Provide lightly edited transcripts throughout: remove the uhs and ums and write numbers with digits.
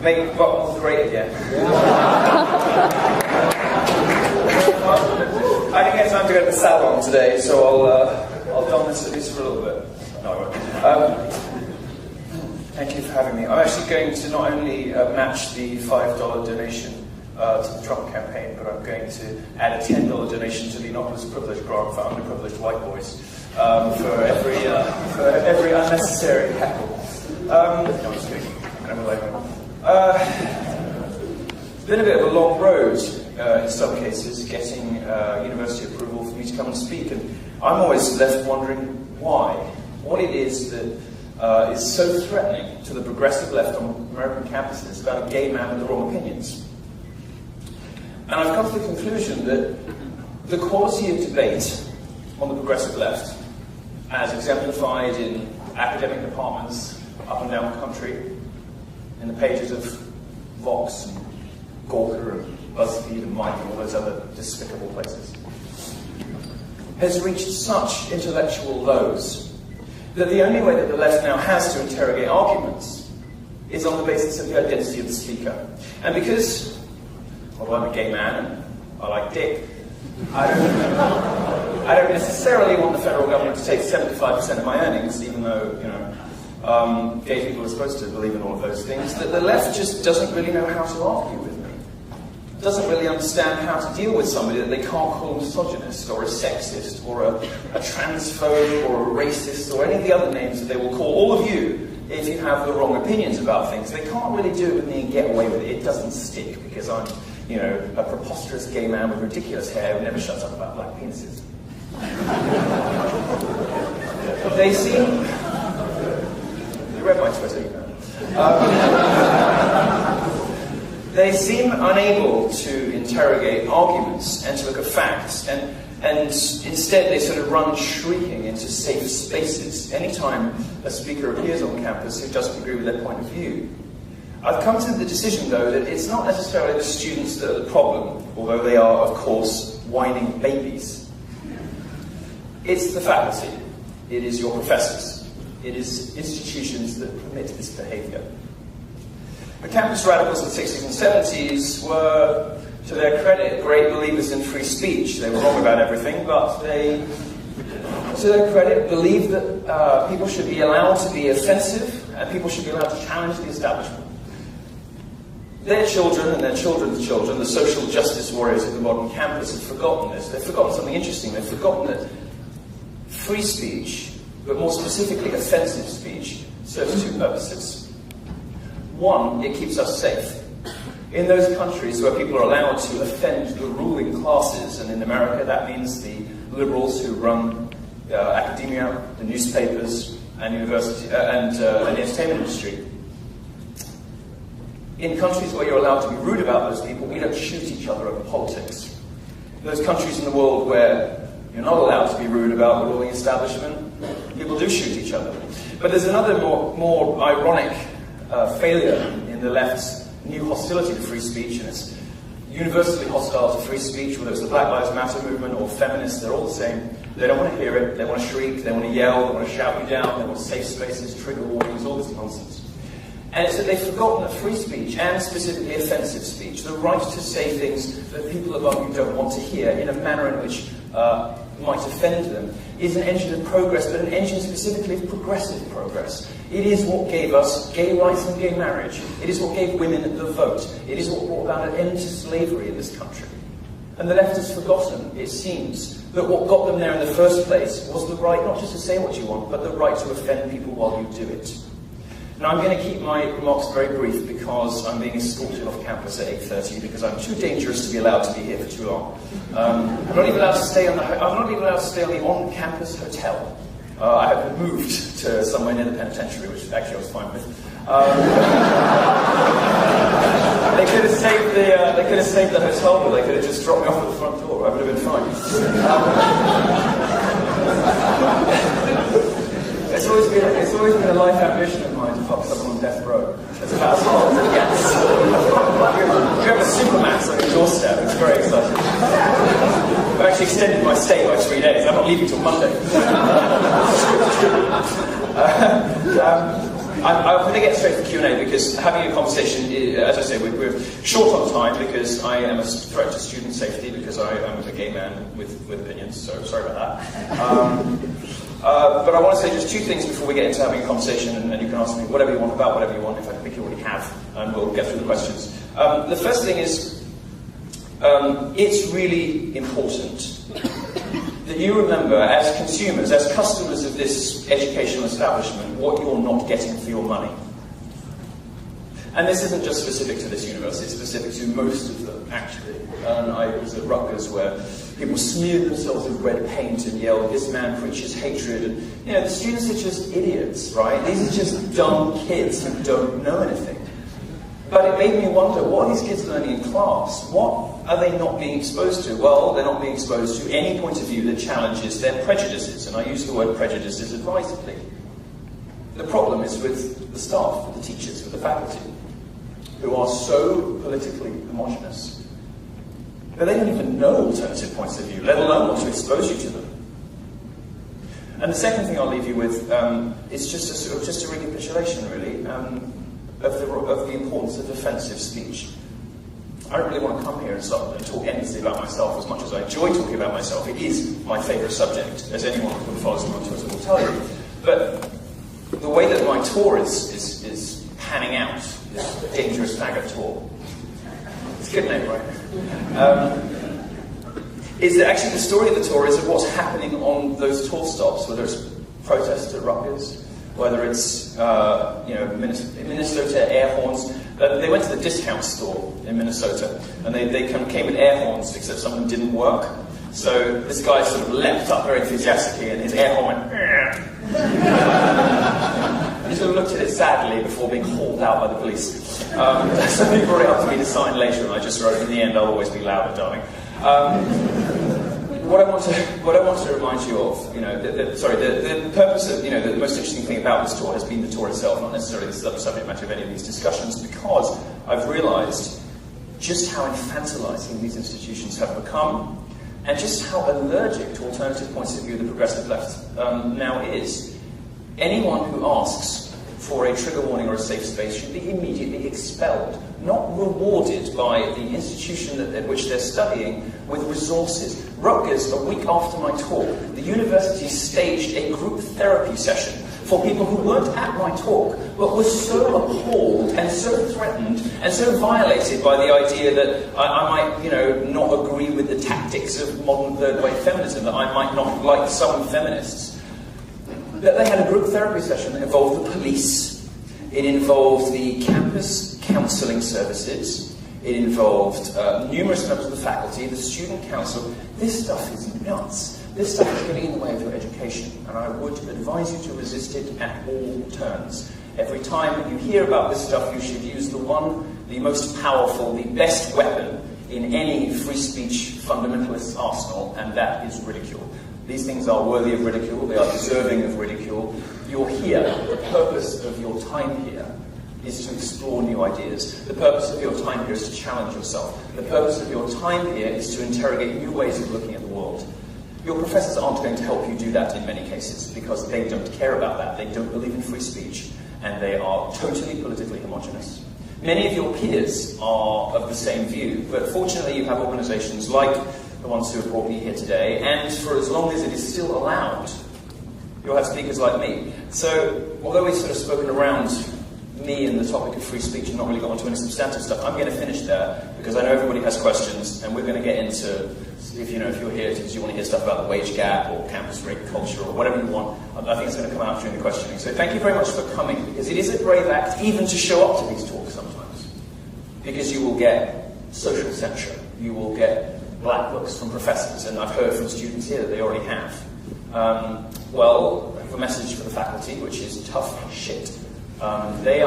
Make buttons great again. I didn't get time to go to the salon today, so I'll don this at least for a little bit. No, I won't. Thank you for having me. I'm actually going to not only match the $5 donation to the Trump campaign, but I'm going to add a $10 donation to the Yiannopoulos Privilege Grant for underprivileged white boys for every unnecessary heckle. No, I'm just kidding. It's been a bit of a long road in some cases, getting university approval for me to come and speak, and I'm always left wondering why. What it is that is so threatening to the progressive left on American campuses about a gay man with the wrong opinions. And I've come to the conclusion that the quality of debate on the progressive left, as exemplified in academic departments up and down the country, in the pages of Vox and Gawker and BuzzFeed and Mike and all those other despicable places, has reached such intellectual lows that the only way that the left now has to interrogate arguments is on the basis of the identity of the speaker. And because, although I'm a gay man and I like dick, I don't necessarily want the federal government to take 75% of my earnings, even though, gay people are supposed to believe in all of those things, that the left just doesn't really know how to argue with me. Doesn't really understand how to deal with somebody that they can't call a misogynist or a sexist or a transphobe or a racist or any of the other names that they will call all of you if you have the wrong opinions about things. They can't really do it with me and get away with it. It doesn't stick because I'm, a preposterous gay man with ridiculous hair who never shuts up about black penises. They seem... You read my Twitter, They seem unable to interrogate arguments and to look at facts, and instead they sort of run shrieking into safe spaces anytime a speaker appears on campus who doesn't agree with their point of view. I've come to the decision, though, that it's not necessarily the students that are the problem, although they are, of course, whining babies. It's the faculty. It is your professors. It is institutions that permit this behavior. The campus radicals of the 60s and 70s were, to their credit, great believers in free speech. They were wrong about everything, but they, to their credit, believed that people should be allowed to be offensive and people should be allowed to challenge the establishment. Their children and their children's children, the social justice warriors of the modern campus, have forgotten this. They've forgotten something interesting. They've forgotten that free speech, but more specifically offensive speech, serves two purposes. One, it keeps us safe. In those countries where people are allowed to offend the ruling classes, and in America that means the liberals who run academia, the newspapers, and university and the entertainment industry. In countries where you're allowed to be rude about those people, we don't shoot each other over politics. In those countries in the world where you're not allowed to be rude about the ruling establishment, people do shoot each other. But there's another more ironic failure in the left's new hostility to free speech, and it's universally hostile to free speech, whether it's the Black Lives Matter movement or feminists. They're all the same. They don't want to hear it, they want to shriek, they want to yell, they want to shout you down, they want safe spaces, trigger warnings, all this nonsense. And it's that they've forgotten that free speech, and specifically offensive speech, the right to say things that people above you don't want to hear in a manner in which might offend them, is an engine of progress, but an engine specifically of progressive progress. It is what gave us gay rights and gay marriage. It is what gave women the vote. It is what brought about an end to slavery in this country. And the left has forgotten, it seems, that what got them there in the first place was the right not just to say what you want, but the right to offend people while you do it. Now, I'm going to keep my remarks very brief because I'm being escorted off campus at 8:30 because I'm too dangerous to be allowed to be here for too long. I'm not even allowed to stay on the on-campus hotel. I have been moved to somewhere near the penitentiary, which actually I was fine with. They could have saved the hotel bill. They could have just dropped me off at the front door. I would have been fine. It's always been a life ambition of mine to fuck someone on death row. It's about as hard as it gets. You have a Supermax on your doorstep. It's very exciting. I've actually extended my stay by 3 days. I'm not leaving till Monday. I'm going to get straight to the Q&A because having a conversation, as I say, we're short on time because I am a threat to student safety because I am a gay man with opinions, so sorry about that. But I want to say just two things before we get into having a conversation, and you can ask me whatever you want about whatever you want, if I think you already have, and we'll get through the questions. The first thing is, it's really important that you remember, as consumers, as customers of this educational establishment, what you're not getting for your money. And this isn't just specific to this university, it's specific to most of them, actually. And I was at Rutgers where people smeared themselves with red paint and yelled, "This man preaches hatred." And, you know, the students are just idiots, right? These are just dumb kids who don't know anything. But it made me wonder, what are these kids learning in class? What are they not being exposed to? Well, they're not being exposed to any point of view that challenges their prejudices, and I use the word prejudices advisedly. The problem is with the staff, with the teachers, with the faculty, who are so politically homogenous that they don't even know alternative points of view, let alone want to expose you to them. And the second thing I'll leave you with is just a recapitulation, really, of the importance of offensive speech. I don't really want to come here and talk endlessly about myself as much as I enjoy talking about myself. It is my favourite subject, as anyone who follows me on Twitter will tell you. But the way that my tour is panning out, this dangerous faggot tour, it's a good name, right? Is that actually the story of the tour is of what's happening on those tour stops, whether it's protests at Rutgers, whether it's Minnesota air horns. They went to the discount store in Minnesota, and they kind of came with air horns, except some of them didn't work. So this guy sort of leapt up very enthusiastically, and his air horn went. He sort of looked at it sadly before being hauled out by the police. Somebody brought it up to me to sign later, and I just wrote, "In the end, I'll always be louder, darling." What I want to remind you of, the purpose of, the most interesting thing about this tour has been the tour itself, not necessarily the subject matter of any of these discussions, because I've realised just how infantilizing these institutions have become, and just how allergic to alternative points of view the progressive left now is. Anyone who asks for a trigger warning or a safe space should be immediately expelled, not rewarded by the institution at which they're studying with resources. Rutgers, a week after my talk, the university staged a group therapy session for people who weren't at my talk, but were so appalled and so threatened and so violated by the idea that I might, not agree with the tactics of modern third-wave feminism, that I might not like some feminists. That they had a group therapy session that involved the police, it involved the campus counselling services, it involved numerous members of the faculty, the student council. This stuff is nuts. This stuff is getting in the way of your education, and I would advise you to resist it at all turns. Every time that you hear about this stuff, you should use the most powerful, the best weapon in any free speech fundamentalist arsenal, and that is ridicule. These things are worthy of ridicule, they are deserving of ridicule. You're here, the purpose of your time here is to explore new ideas. The purpose of your time here is to challenge yourself. The purpose of your time here is to interrogate new ways of looking at the world. Your professors aren't going to help you do that in many cases, because they don't care about that. They don't believe in free speech, and they are totally politically homogenous. Many of your peers are of the same view, but fortunately you have organisations like the ones who have brought me here today, and for as long as it is still allowed, you'll have speakers like me. So, although we've sort of spoken around me and the topic of free speech and not really got onto any substantive stuff, I'm going to finish there, because I know everybody has questions, and we're going to get into, if you're here because you want to hear stuff about the wage gap, or campus rape culture, or whatever you want, I think it's going to come out during the questioning. So thank you very much for coming, because it is a brave act even to show up to these talks sometimes, because you will get social censure, you will get black books from professors, and I've heard from students here that they already have. Well, I have a message for the faculty, which is tough shit. They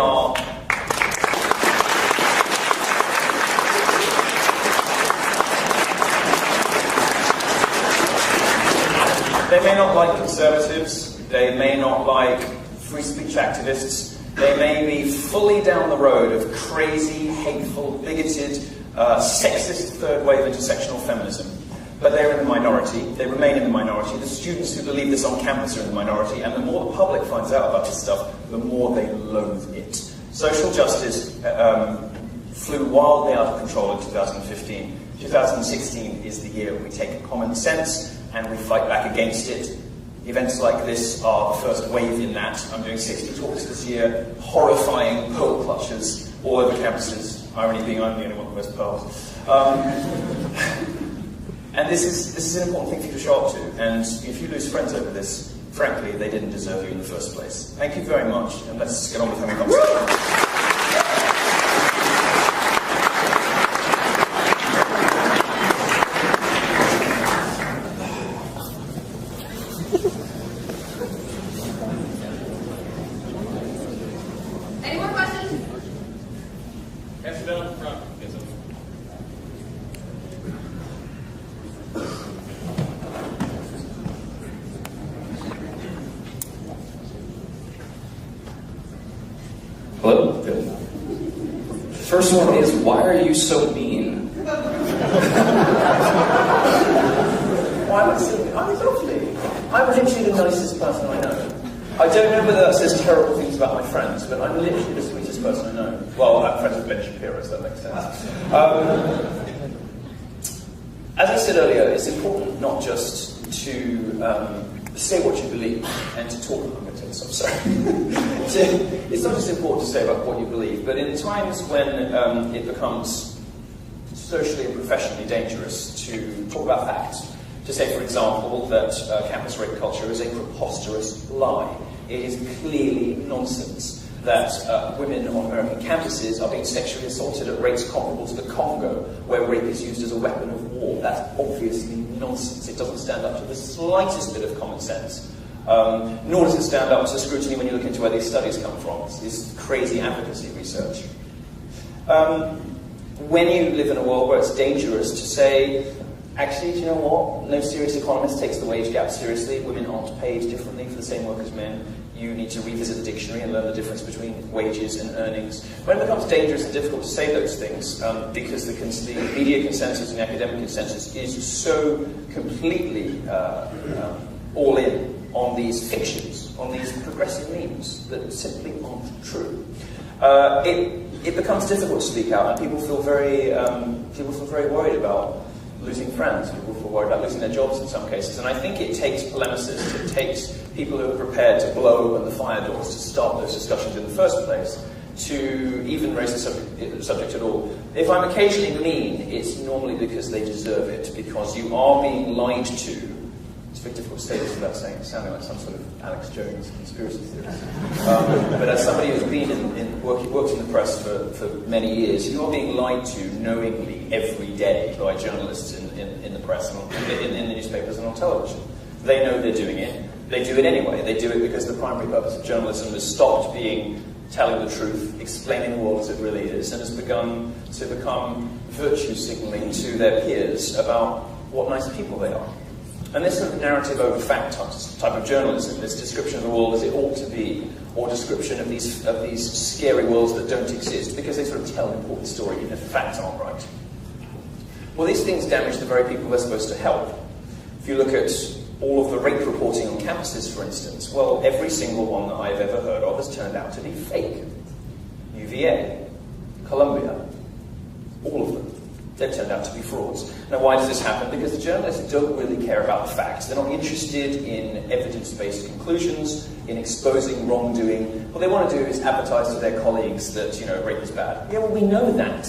may not like conservatives, they may not like free speech activists, they may be fully down the road of crazy, hateful, bigoted, sexist third-wave intersectional feminism. But they're in the minority, they remain in the minority. The students who believe this on campus are in the minority, and the more the public finds out about this stuff, the more they loathe it. Social justice flew wildly out of control in 2015. 2016 is the year we take common sense and we fight back against it. Events like this are the first wave in that. I'm doing 60 talks this year, horrifying pearl clutches all over campuses. Irony being I'm the only one who wears pearls. And this is an important thing for you to show up to. And if you lose friends over this, frankly, they didn't deserve you in the first place. Thank you very much, and let's get on with having a conversation. Hello? Good. First one is, why are you so mean? Why am I so mean? I'm lovely. I'm literally the nicest person I know. I don't know whether that says terrible things about my friends, but I'm literally the sweetest person I know. Well, I'm friends with Ben Shapiro, so that makes sense. As I said earlier, it's important not just to say what you believe and to talk about it. I'm sorry. It's not just important to say about what you believe, but in times when it becomes socially and professionally dangerous to talk about facts, to say, for example, that campus rape culture is a preposterous lie. It is clearly nonsense that women on American campuses are being sexually assaulted at rates comparable to the Congo, where rape is used as a weapon of war. That's obviously nonsense. It doesn't stand up to the slightest bit of common sense. Nor does it stand up to scrutiny when you look into where these studies come from. It's crazy advocacy research. When you live in a world where it's dangerous to say, actually, do you know what? No serious economist takes the wage gap seriously. Women aren't paid differently for the same work as men. You need to revisit the dictionary and learn the difference between wages and earnings. When it becomes dangerous and difficult to say those things, because the media consensus and the academic consensus is so completely all in on these fictions, on these progressive memes that simply aren't true, it becomes difficult to speak out, and people feel very worried about losing friends. People feel worried about losing their jobs in some cases, and I think it takes polemicists, it takes people who are prepared to blow open the fire doors to start those discussions in the first place, to even raise the subject at all. If I'm occasionally mean, it's normally because they deserve it, because you are being lied to. It's very difficult to say this without sounding like some sort of Alex Jones conspiracy theorist. But as somebody who's been worked in the press for many years, you are being lied to knowingly every day by journalists in the press, and in the newspapers and on television. They know they're doing it. They do it anyway. They do it because the primary purpose of journalism has stopped being telling the truth, explaining the world as it really is, and has begun to become virtue signaling to their peers about what nice people they are. And this sort of narrative over fact type of journalism, this description of the world as it ought to be, or description of these scary worlds that don't exist, because they sort of tell an important story even if the facts aren't right. Well, these things damage the very people they're supposed to help. If you look at all of the rape reporting on campuses, for instance, well, every single one that I've ever heard of has turned out to be fake. UVA, Columbia, all of them. They've turned out to be frauds. Now, why does this happen? Because the journalists don't really care about the facts. They're not interested in evidence-based conclusions, in exposing wrongdoing. What they want to do is advertise to their colleagues that, rape is bad. Yeah, well, we know that.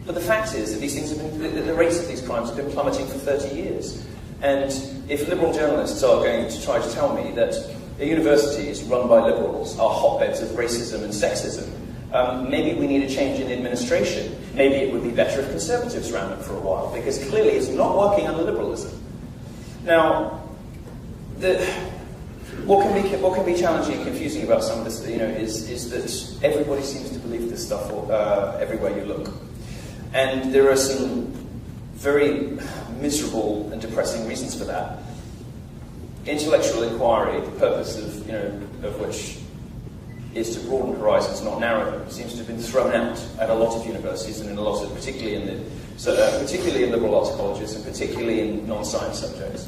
But the fact is that these things have been, the rates of these crimes have been plummeting for 30 years. And if liberal journalists are going to try to tell me that the universities run by liberals are hotbeds of racism and sexism, maybe we need a change in the administration. Maybe it would be better if conservatives ran it for a while, because clearly it's not working under liberalism. Now, what can be challenging and confusing about some of this, is that everybody seems to believe this stuff everywhere you look. And there are some very miserable and depressing reasons for that. Intellectual inquiry, the purpose of which is to broaden horizons, not narrow them. It seems to have been thrown out at a lot of universities and in a lot of, particularly in liberal arts colleges and particularly in non-science subjects.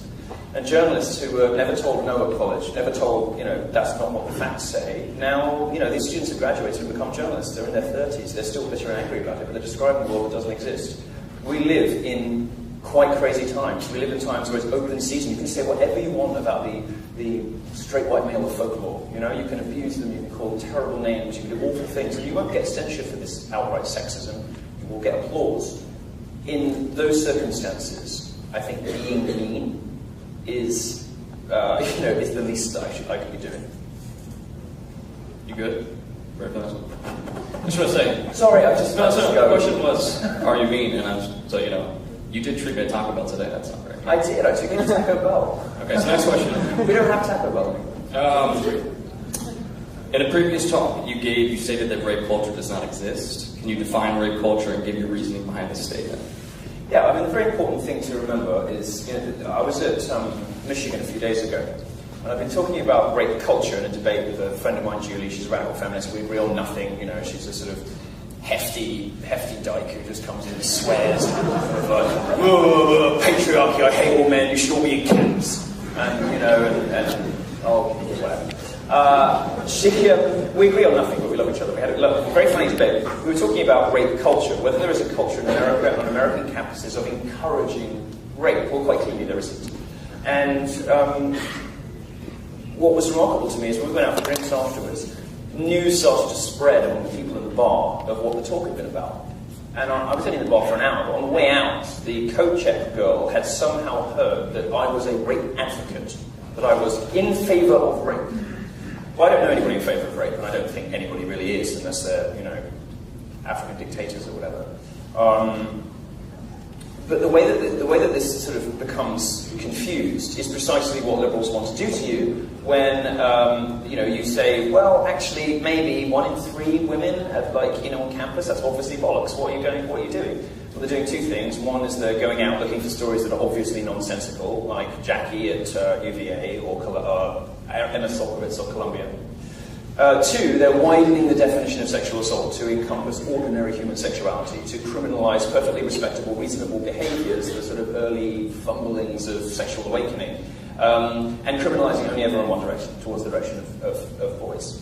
And journalists who were never told no at college, never told, that's not what the facts say. Now, these students have graduated and become journalists. They're in their 30s. They're still bitter and angry about it, but they're describing a world that doesn't exist. We live in quite crazy times. We live in times where it's open season. You can say whatever you want about the straight white male of folklore. You can abuse them, you can call them terrible names, you can do awful things, and you won't get censure for this outright sexism. You will get applause. In those circumstances, I think being mean is the least I could be doing. You good? Very fast. I just want to say. Sorry, I just. No, the question was, are you mean? And so you did treat me to Taco Bell today. That's not very. I did. I took you to Taco Bell. Okay, so next question. We don't have Taco Bell. In a previous talk you stated that rape culture does not exist. Can you define rape culture and give your reasoning behind this statement? Yeah, the very important thing to remember is, I was at Michigan a few days ago, and I've been talking about rape culture in a debate with a friend of mine, Julie. She's a radical feminist. We agree on nothing. She's a sort of hefty dyke who just comes in and swears, like, patriarchy, I hate all men, you should all be in camps, and whatever. We agree on nothing, but we love each other. We had a very funny debate. We were talking about rape culture, whether there is a culture in America, on American campuses, of encouraging rape. Well, quite clearly there isn't. And what was remarkable to me is when we went out for drinks afterwards, news started to spread among the people in the bar of what the talk had been about. And I was only in the bar for an hour, but on the way out, the coat check girl had somehow heard that I was a rape advocate, that I was in favour of rape. Well, I don't know anybody in favour of rape, and I don't think anybody really is, unless they're, African dictators or whatever. But the way that this sort of becomes confused is precisely what liberals want to do to you when, you say, well, actually, maybe 1 in 3 women have, on campus. That's obviously bollocks. What are you doing? Well, they're doing 2 things. One is they're going out looking for stories that are obviously nonsensical, like Jackie at UVA or Emma Solkowitz or Columbia. 2, they're widening the definition of sexual assault to encompass ordinary human sexuality, to criminalise perfectly respectable, reasonable behaviours, the sort of early fumblings of sexual awakening, and criminalising only ever in one direction, towards the direction of boys.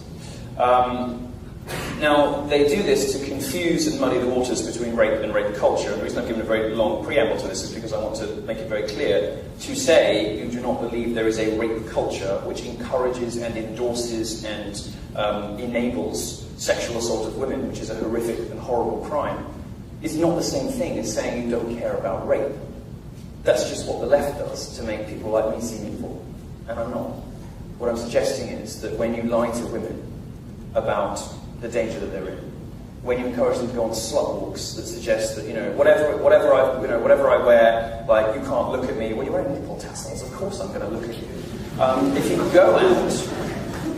Now, they do this to confuse and muddy the waters between rape and rape culture. And the reason I've given a very long preamble to this is because I want to make it very clear to say you do not believe there is a rape culture which encourages and endorses and enables sexual assault of women, which is a horrific and horrible crime, is not the same thing as saying you don't care about rape. That's just what the left does to make people like me seem evil. And I'm not. What I'm suggesting is that when you lie to women about the danger that they're in, when you encourage them to go on slut walks that suggest that, whatever I wear, you can't look at me. Well, you're wearing nipple tassels, of course I'm going to look at you. If you go out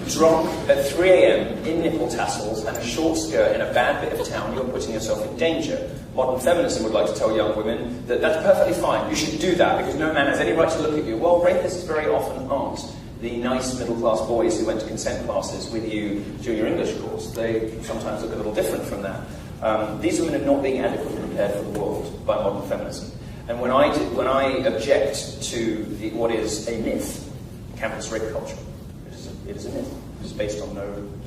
drunk at 3 a.m. in nipple tassels and a short skirt in a bad bit of town, you're putting yourself in danger. Modern feminism would like to tell young women that that's perfectly fine. You should do that because no man has any right to look at you. Well, rapists very often aren't the nice middle-class boys who went to consent classes with you during your English course. They sometimes look a little different from that. These women are not being adequately prepared for the world by modern feminism. And when I object to what is a myth, campus rape culture, it is a myth. It is based on no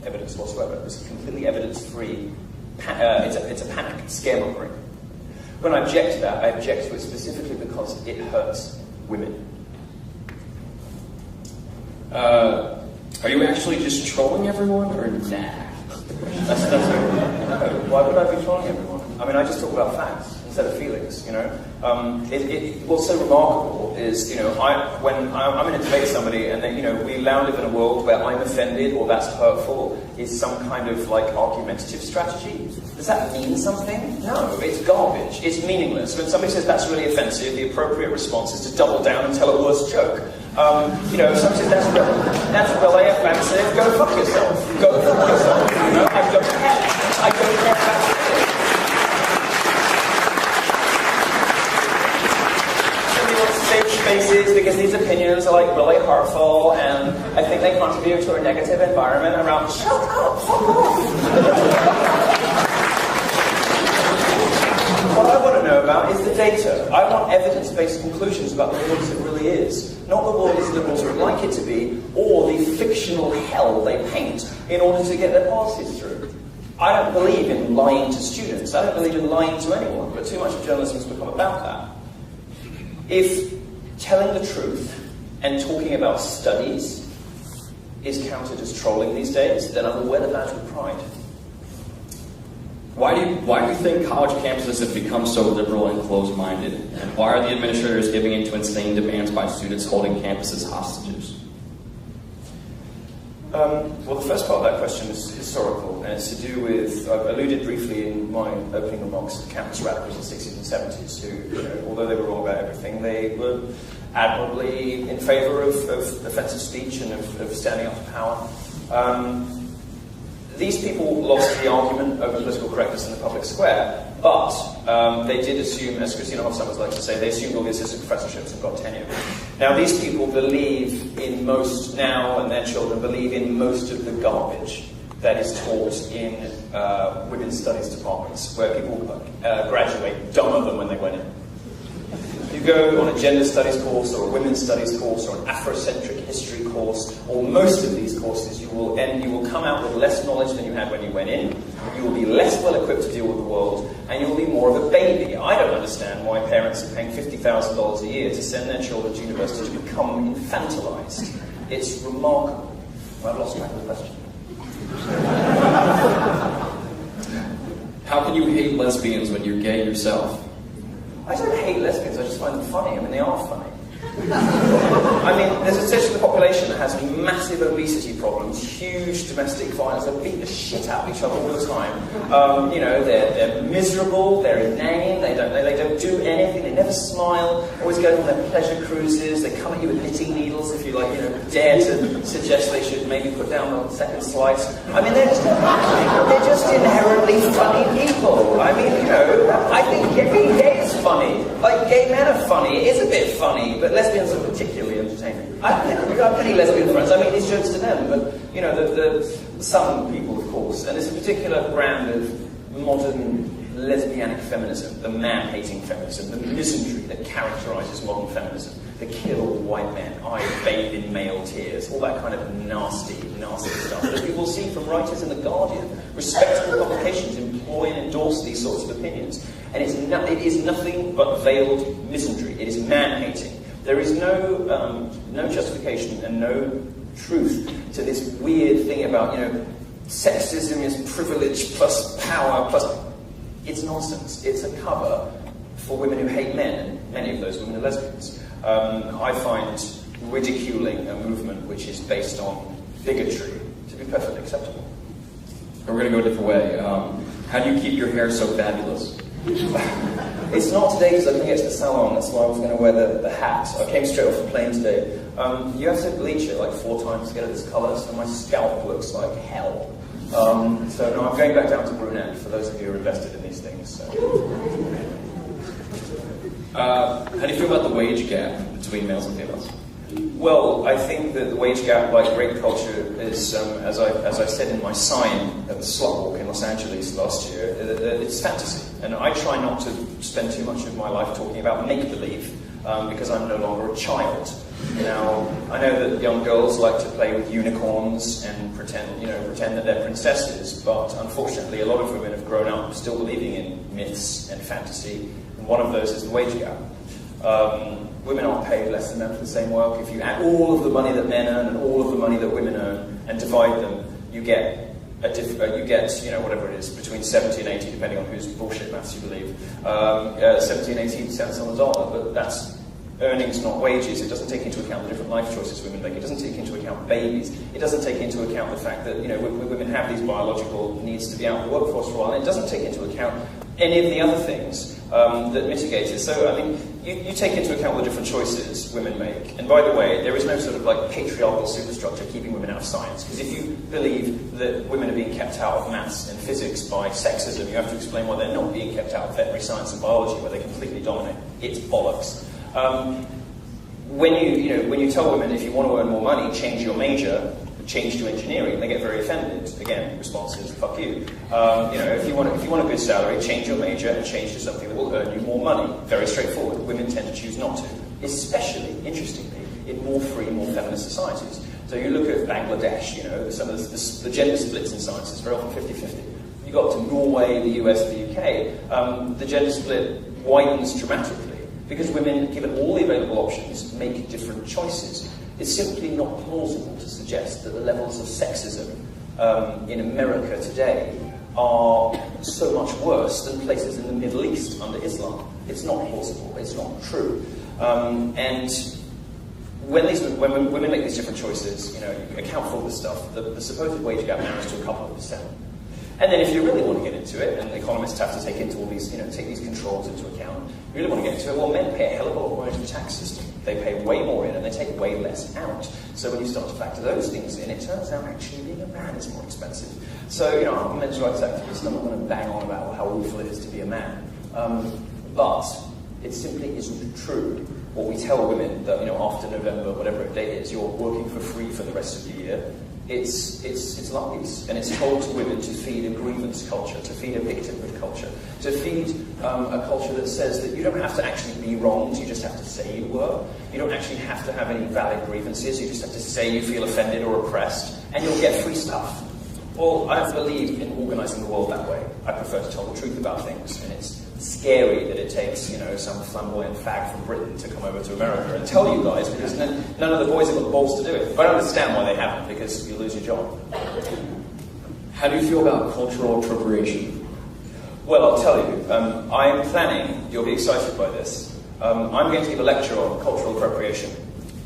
evidence whatsoever. It's completely evidence-free. It's a panic, it's scaremongering. When I object to that, I object to it specifically because it hurts women. Are you actually just trolling everyone, or nah? No. Why would I be trolling everyone? I just talk about facts instead of feelings. What's so remarkable is, when I'm in a debate with somebody, and then, we now live in a world where I'm offended or that's hurtful is some kind of argumentative strategy. Does that mean something? No, it's garbage. It's meaningless. When somebody says that's really offensive, the appropriate response is to double down and tell a worse joke. If somebody says that's really offensive, go fuck yourself. Go fuck yourself. I don't care. I don't care about it. Somebody wants safe spaces because these opinions are really hurtful and I think they contribute to a negative environment around, shut up, fuck off. What I want to know about is the data. I want evidence-based conclusions about the world as it really is. Not the world as liberals would like it to be, or the fictional hell they paint in order to get their policies through. I don't believe in lying to students. I don't believe in lying to anyone, but too much of journalism has become about that. If telling the truth and talking about studies is counted as trolling these days, then I will wear the badge with pride. Why do you think college campuses have become so liberal and closed-minded? And why are the administrators giving in to insane demands by students holding campuses hostages? Well, the first part of that question is historical, and it's to do with, I've alluded briefly in my opening remarks to campus radicals in the 60s and 70s who, although they were wrong about everything, they were admirably in favour of offensive speech and of standing up to power. These people lost the argument over political correctness in the public square, but they did assume, as Christina Hofstadter likes to say, they assumed all the assistant professorships and got tenure. Now, these people believe in most, now and their children believe in most of the garbage that is taught in women's studies departments, where people graduate dumber than when they went in. You go on a gender studies course or a women's studies course or an Afrocentric history course, or most of these courses, you will come out with less knowledge than you had when you went in, you will be less well equipped to deal with the world, and you'll be more of a baby. I don't understand why parents are paying $50,000 a year to send their children to university to become infantilized. It's remarkable. I've lost track of the question. How can you hate lesbians when you're gay yourself? I don't hate lesbians, I just find them funny. I mean, they are funny. I mean, there's a section of the population that has massive obesity problems, huge domestic violence, they beat the shit out of each other all the time. They're miserable, they're inane, they don't do anything, they never smile, always go on their pleasure cruises, they come at you with knitting needles if you dare to suggest they should maybe put down the second slice. I mean, they're just inherently funny people. I mean, I think being gay is funny. Like, gay men are funny, it is a bit funny, but lesbians are particularly entertaining. I've got many lesbian friends, I make these jokes to them, but, some people, of course, and there's a particular brand of modern lesbianic feminism, the man-hating feminism, the misandry that characterises modern feminism, the kill all white men, I bathe in male tears, all that kind of nasty stuff that you will see from writers in The Guardian. Respectable publications employ and endorse these sorts of opinions. And it is nothing but veiled misandry. It is man-hating. There is no justification and no truth to this weird thing about, sexism is privilege plus power plus... It's nonsense. It's a cover for women who hate men, and many of those women are lesbians. I find ridiculing a movement which is based on bigotry to be perfectly acceptable. We're going to go a different way. How do you keep your hair so fabulous? It's not today because I couldn't get to the salon, that's why I was going to wear the hat. I came straight off the plane today. You have to bleach it like 4 times to get it this colour, so my scalp looks like hell. So no, I'm going back down to brunette for those of you who are invested in these things. So. How do you feel about the wage gap between males and females? Well, I think that the wage gap, like rape culture, is, as I said in my sign at the Slut Walk in Los Angeles last year, it's fantasy. And I try not to spend too much of my life talking about make-believe, because I'm no longer a child. Now, I know that young girls like to play with unicorns and pretend that they're princesses, but unfortunately a lot of women have grown up still believing in myths and fantasy, and one of those is the wage gap. Women aren't paid less than men for the same work. If you add all of the money that men earn and all of the money that women earn and divide them, you get whatever it is, between 70 and 80, depending on whose bullshit maths you believe, 70 and 80 cents on the dollar, but that's earnings, not wages. It doesn't take into account the different life choices women make. It doesn't take into account babies. It doesn't take into account the fact that women have these biological needs to be out in the workforce for a while. And it doesn't take into account any of the other things that mitigate it. So, I mean, you take into account the different choices women make. And by the way, there is no sort of like patriarchal superstructure keeping women out of science. Because if you believe that women are being kept out of maths and physics by sexism, you have to explain why they're not being kept out of veterinary science and biology, where they completely dominate. It's bollocks. when you tell women, if you want to earn more money, change your major, change to engineering, they get very offended. Again, response is, fuck you. If you want a good salary, change your major and change to something that will earn you more money. Very straightforward. Women tend to choose not to, especially, interestingly, in more free, more feminist societies. So you look at Bangladesh, some of the gender splits in science is very often 50-50. You got to Norway, the US, the UK, the gender split widens dramatically because women, given all the available options, make different choices. It's simply not plausible to suggest that the levels of sexism in America today are so much worse than places in the Middle East under Islam. It's not plausible. It's not true. And when women make these different choices, you account for all this stuff, the supposed wage gap narrows to a couple of %. And then if you really want to get into it, and economists have to take into all these, take these controls into account, you really want to get into it, well, men pay a hell of a lot more into the tax system. They pay way more in and they take way less out. So when you start to factor those things in, it turns out actually being a man is more expensive. So, I'm a men's rights activist, I'm not going to bang on about how awful it is to be a man. But it simply isn't true. What we tell women that, after November, whatever date it is, you're working for free for the rest of the year. It's lies, and it's told to women to feed a grievance culture, to feed a victimhood culture, to feed a culture that says that you don't have to actually be wronged, you just have to say you were. You don't actually have to have any valid grievances, you just have to say you feel offended or oppressed, and you'll get free stuff. Well, I don't believe in organising the world that way. I prefer to tell the truth about things, and it's scary that it takes, some flamboyant fag from Britain to come over to America and tell you guys, because none of the boys have got the balls to do it. But I understand why they haven't, because you lose your job. How do you feel about cultural appropriation? Well, I'll tell you. I'm planning, you'll be excited by this, I'm going to give a lecture on cultural appropriation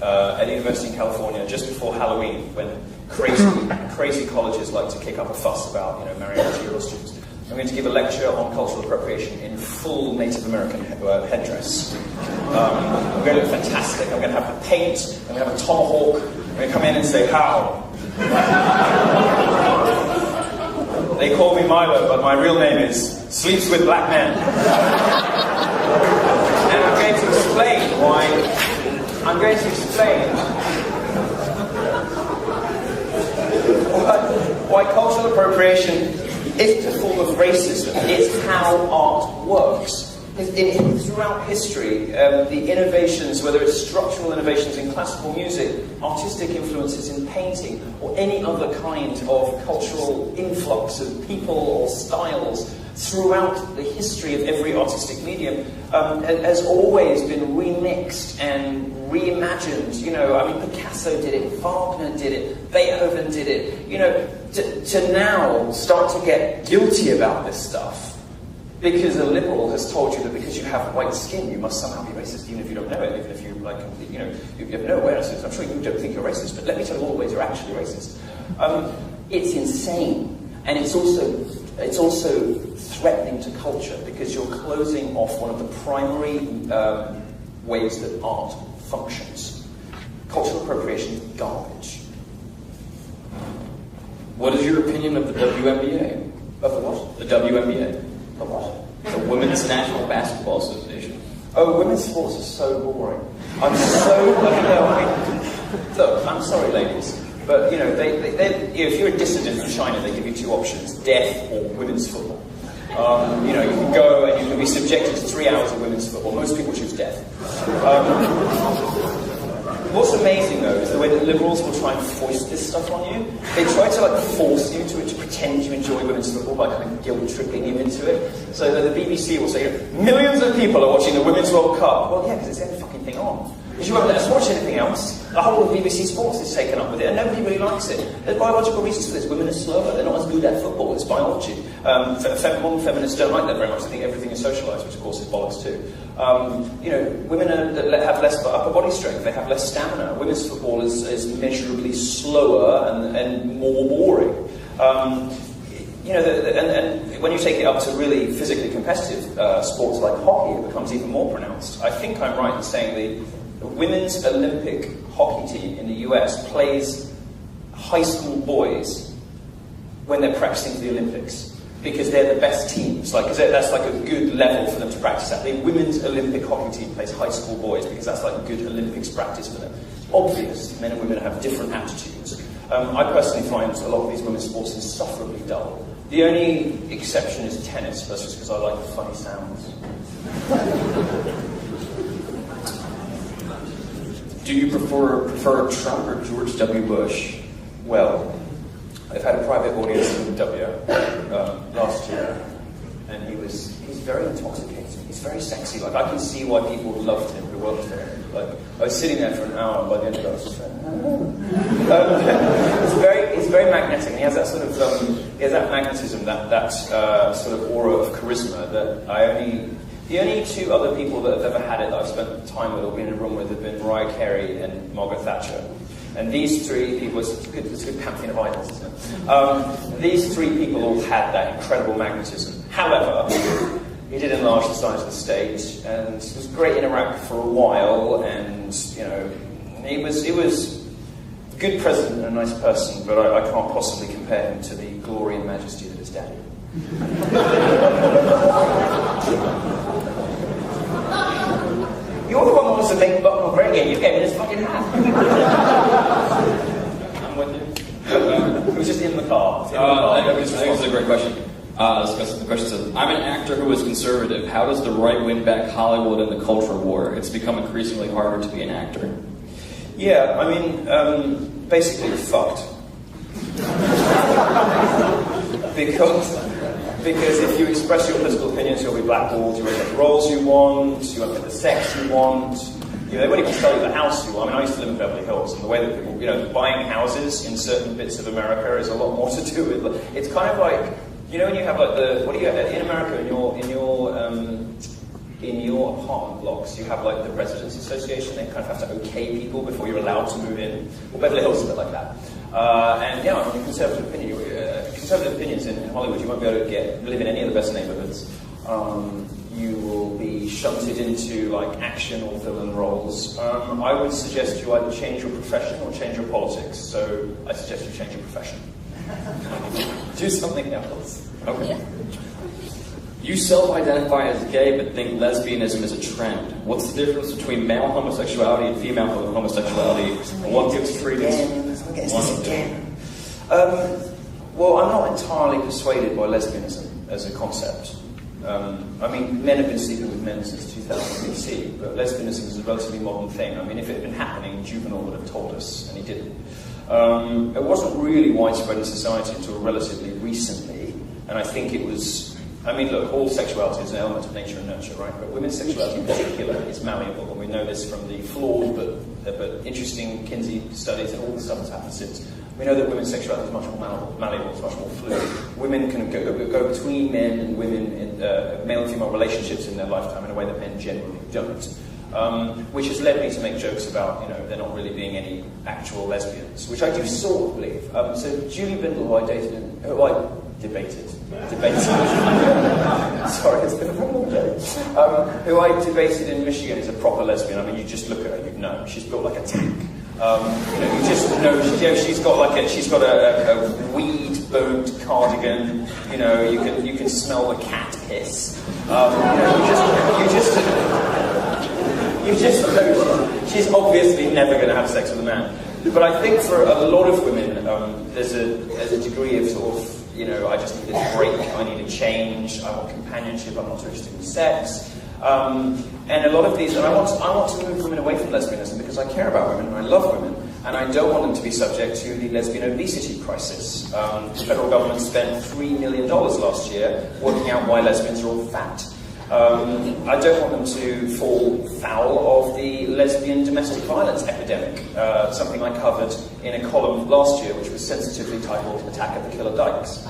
at the University in California just before Halloween, when crazy colleges like to kick up a fuss about, marrying material students. I'm going to give a lecture on cultural appropriation in full Native American headdress. I'm going to look fantastic. I'm going to have the paint, I'm going to have a tomahawk, I'm going to come in and say, how? They call me Milo, but my real name is Sleeps with Black Men. And I'm going to explain why cultural appropriation isn't a form of racism, it's how art works. Throughout history, the innovations, whether it's structural innovations in classical music, artistic influences in painting, or any other kind of cultural influx of people or styles throughout the history of every artistic medium, has always been remixed and reimagined. Picasso did it, Wagner did it, Beethoven did it. To now start to get guilty about this stuff because a liberal has told you that because you have white skin you must somehow be racist, even if you don't know it, even if you you have no awareness. I'm sure you don't think you're racist, but let me tell you all the ways you're actually racist. It's insane, and it's also threatening to culture because you're closing off one of the primary ways that art functions. Cultural appropriation is garbage. What is your opinion of the WNBA? Of the what? The WNBA. The what? The Women's National Basketball Association. Oh, women's sports are so boring. Look, I'm sorry, ladies, but if you're a dissident from China, they give you two options: death or women's football. You can go and you can be subjected to 3 hours of women's football. Most people choose death. What's amazing, though, is the way that liberals will try and foist this stuff on you. They try to force you to pretend you enjoy women's football by kind of guilt-tripping you into it. So that the BBC will say, millions of people are watching the Women's World Cup. Well, yeah, because it's every fucking thing on. Because you won't let us watch anything else. The whole of BBC Sports is taken up with it, and nobody really likes it. There's biological reasons for this. Women are slower. They're not as good at football. It's biology. Modern feminists don't like that very much. They think everything is socialised, which of course is bollocks too. Women have less upper body strength. They have less stamina. Women's football is measurably slower and more boring. And when you take it up to really physically competitive sports like hockey, it becomes even more pronounced. I think I'm right in saying the women's Olympic hockey team in the US plays high school boys when they're practicing for the Olympics. because they're the best teams. Like, 'cause that's like a good level for them to practice at. The women's Olympic hockey team plays high school boys because that's like good Olympics practice for them. Obvious, men and women have different aptitudes. I personally find a lot of these women's sports insufferably dull. The only exception is tennis, that's just because I like the funny sounds. Do you prefer Trump or George W. Bush? Well, I've had a private audience with W last year, and he's very intoxicating. He's very sexy. Like, I can see why people loved him who worked for him. Like, I was sitting there for an hour, and by the end of it, I was just like, he's very magnetic. And he has that sort of magnetism, that sort of aura of charisma that the only two other people that have ever had it that I've spent time with or been in a room with have been Mariah Carey and Margaret Thatcher. And these three people, it's a good pantheon of idols, isn't it? These three people all had that incredible magnetism. However, he did enlarge the size of the state, and was great in Iraq for a while, and, you know, he was a good president and a nice person, but I can't possibly compare him to the glory and majesty that is daddy. You're the one that wants to make Bucknell great again. You gave me this fucking hat. I'm with you. It was just in the car. I think this is a great question. The question says, I'm an actor who is conservative. How does the right win back Hollywood in the culture war? It's become increasingly harder to be an actor. Yeah, I mean, basically fucked. Because if you express your political opinions, you'll be blackballed, you won't get the roles you want, you won't get the sex you want, you know, they won't even sell you the house you want. I mean, I used to live in Beverly Hills, and the way that people, you know, buying houses in certain bits of America is a lot more to do with, it's kind of like, you know, when you have like in America, in your apartment blocks, you have like the Residents Association, they kind of have to okay people before you're allowed to move in. Well, Beverly Hills is a bit like that. And yeah, I mean, conservative opinions in Hollywood, you won't be able to live in any of the best neighborhoods. You will be shunted into like action or villain roles. I would suggest you either change your profession or change your politics. So I suggest you change your profession. Do something else. Okay. You self-identify as gay but think lesbianism is a trend. What's the difference between male homosexuality and female homosexuality? And what gives credence? Well, I'm not entirely persuaded by lesbianism as a concept. I mean, men have been sleeping with men since 2000 BC, but lesbianism is a relatively modern thing. I mean, if it had been happening, Juvenal would have told us, and he didn't. It wasn't really widespread in society until relatively recently, and I think it was... I mean, look, all sexuality is an element of nature and nurture, right? But women's sexuality in particular is malleable, and we know this from the flawed but interesting Kinsey studies and all the stuff that's happened since. We know that women's sexuality is much more malleable, it's much more fluid. Women can go between men and women in male and female relationships in their lifetime in a way that men generally don't. Which has led me to make jokes about, you know, there not really being any actual lesbians, which I do sort of believe. So Julie Bindel, who I dated, debated. Sorry, it's been a very long day. Who I debated in Michigan is a proper lesbian. I mean, you just look at her, you'd know. She's built like a tank. You know, you just know she's got a weed-boned cardigan. You know, you can smell the cat piss. You know, you just know she's obviously never going to have sex with a man. But I think for a lot of women, there's a degree of sort of, you know, I just need a break, I need a change, I want companionship, I'm not so interested in sex. And a lot of these, and I want to move women away from lesbianism because I care about women and I love women, and I don't want them to be subject to the lesbian obesity crisis. The federal government spent $3 million last year working out why lesbians are all fat. I don't want them to fall foul of the lesbian domestic violence epidemic, something I covered in a column last year, which was sensitively titled "Attack of the Killer Dykes."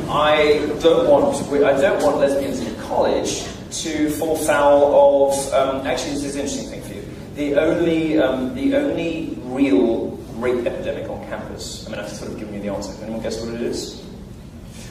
I don't want lesbians in college to fall foul of. Actually, this is an interesting thing for you. The only real rape epidemic on campus. I mean, I've sort of given you the answer. Can anyone guess what it is?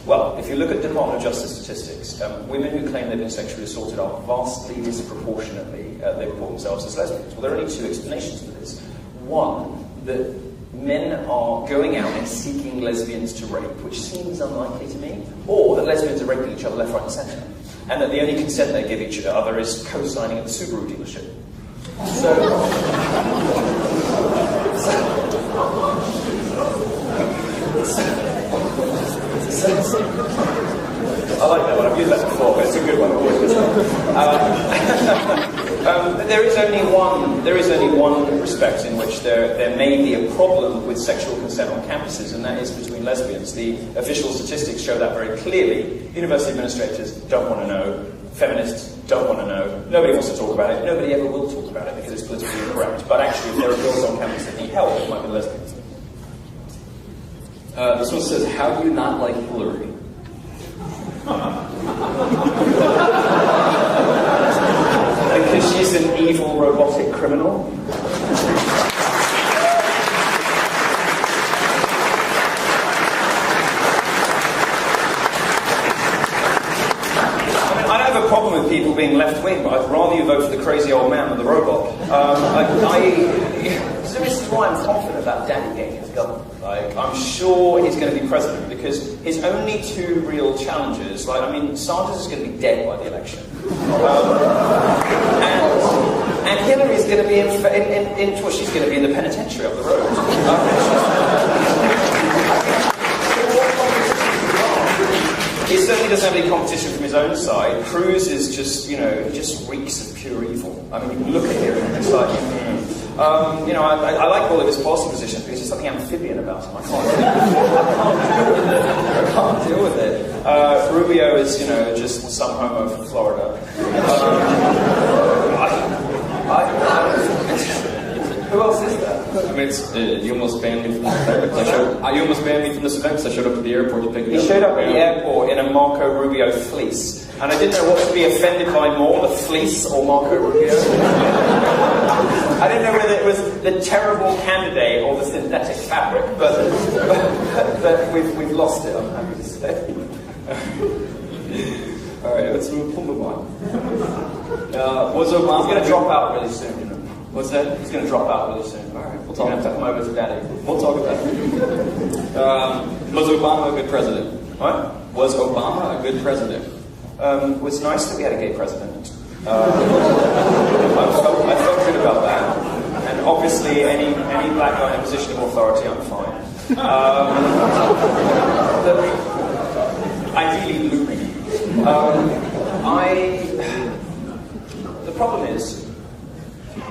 Well, if you look at Department of Justice statistics, women who claim they've been sexually assaulted are vastly disproportionately, they report themselves as lesbians. Well, there are only two explanations for this. One, that men are going out and seeking lesbians to rape, which seems unlikely to me, or that lesbians are raping each other left, right, and centre, and that the only consent they give each other is co-signing at the Subaru dealership. I like that one. I've used that before, but it's a good one. There is only one respect in which there may be a problem with sexual consent on campuses, and that is between lesbians. The official statistics show that very clearly. University administrators don't want to know. Feminists don't want to know. Nobody wants to talk about it. Nobody ever will talk about it because it's politically incorrect. But actually, if there are girls on campus that need help, it might be lesbians. This one says, how do you not like Hillary? Because she's an evil robotic criminal. I don't have a problem with people being left-wing, but I'd rather you vote for the crazy old man than the robot. So this is why I'm confident about Danny getting his government. I'm sure he's going to be president because his only two real challenges, Sanders is going to be dead by the election, and Hillary is going to be she's going to be in the penitentiary up the road. He certainly doesn't have any competition from his own side. Cruz is just, just reeks of pure evil. I mean, you can look at him and it's like, I like all of his policy positions because there's something amphibian about him. I can't deal with it. Rubio is, just some homo from Florida. Who else is that? I mean, you almost banned me from this event. You almost banned me from this event because I showed up at the airport to pick you up. He showed up at the airport in a Marco Rubio fleece. And I didn't know what to be offended by more, the fleece or Marco Rubio. I didn't know whether it was the terrible candidate or the synthetic fabric, but we've lost it, I'm happy to say. Alright, we'll move on. Was Obama going to drop out really soon, What's that? He's going to drop out really soon. Alright, we'll talk about come over to Daddy. We'll talk about it. Was Obama a good president? What? Was Obama a good president? It was nice that we had a gay president. I felt good about that. And obviously, any black guy in a position of authority, I'm fine. Ideally, Luke. The problem is,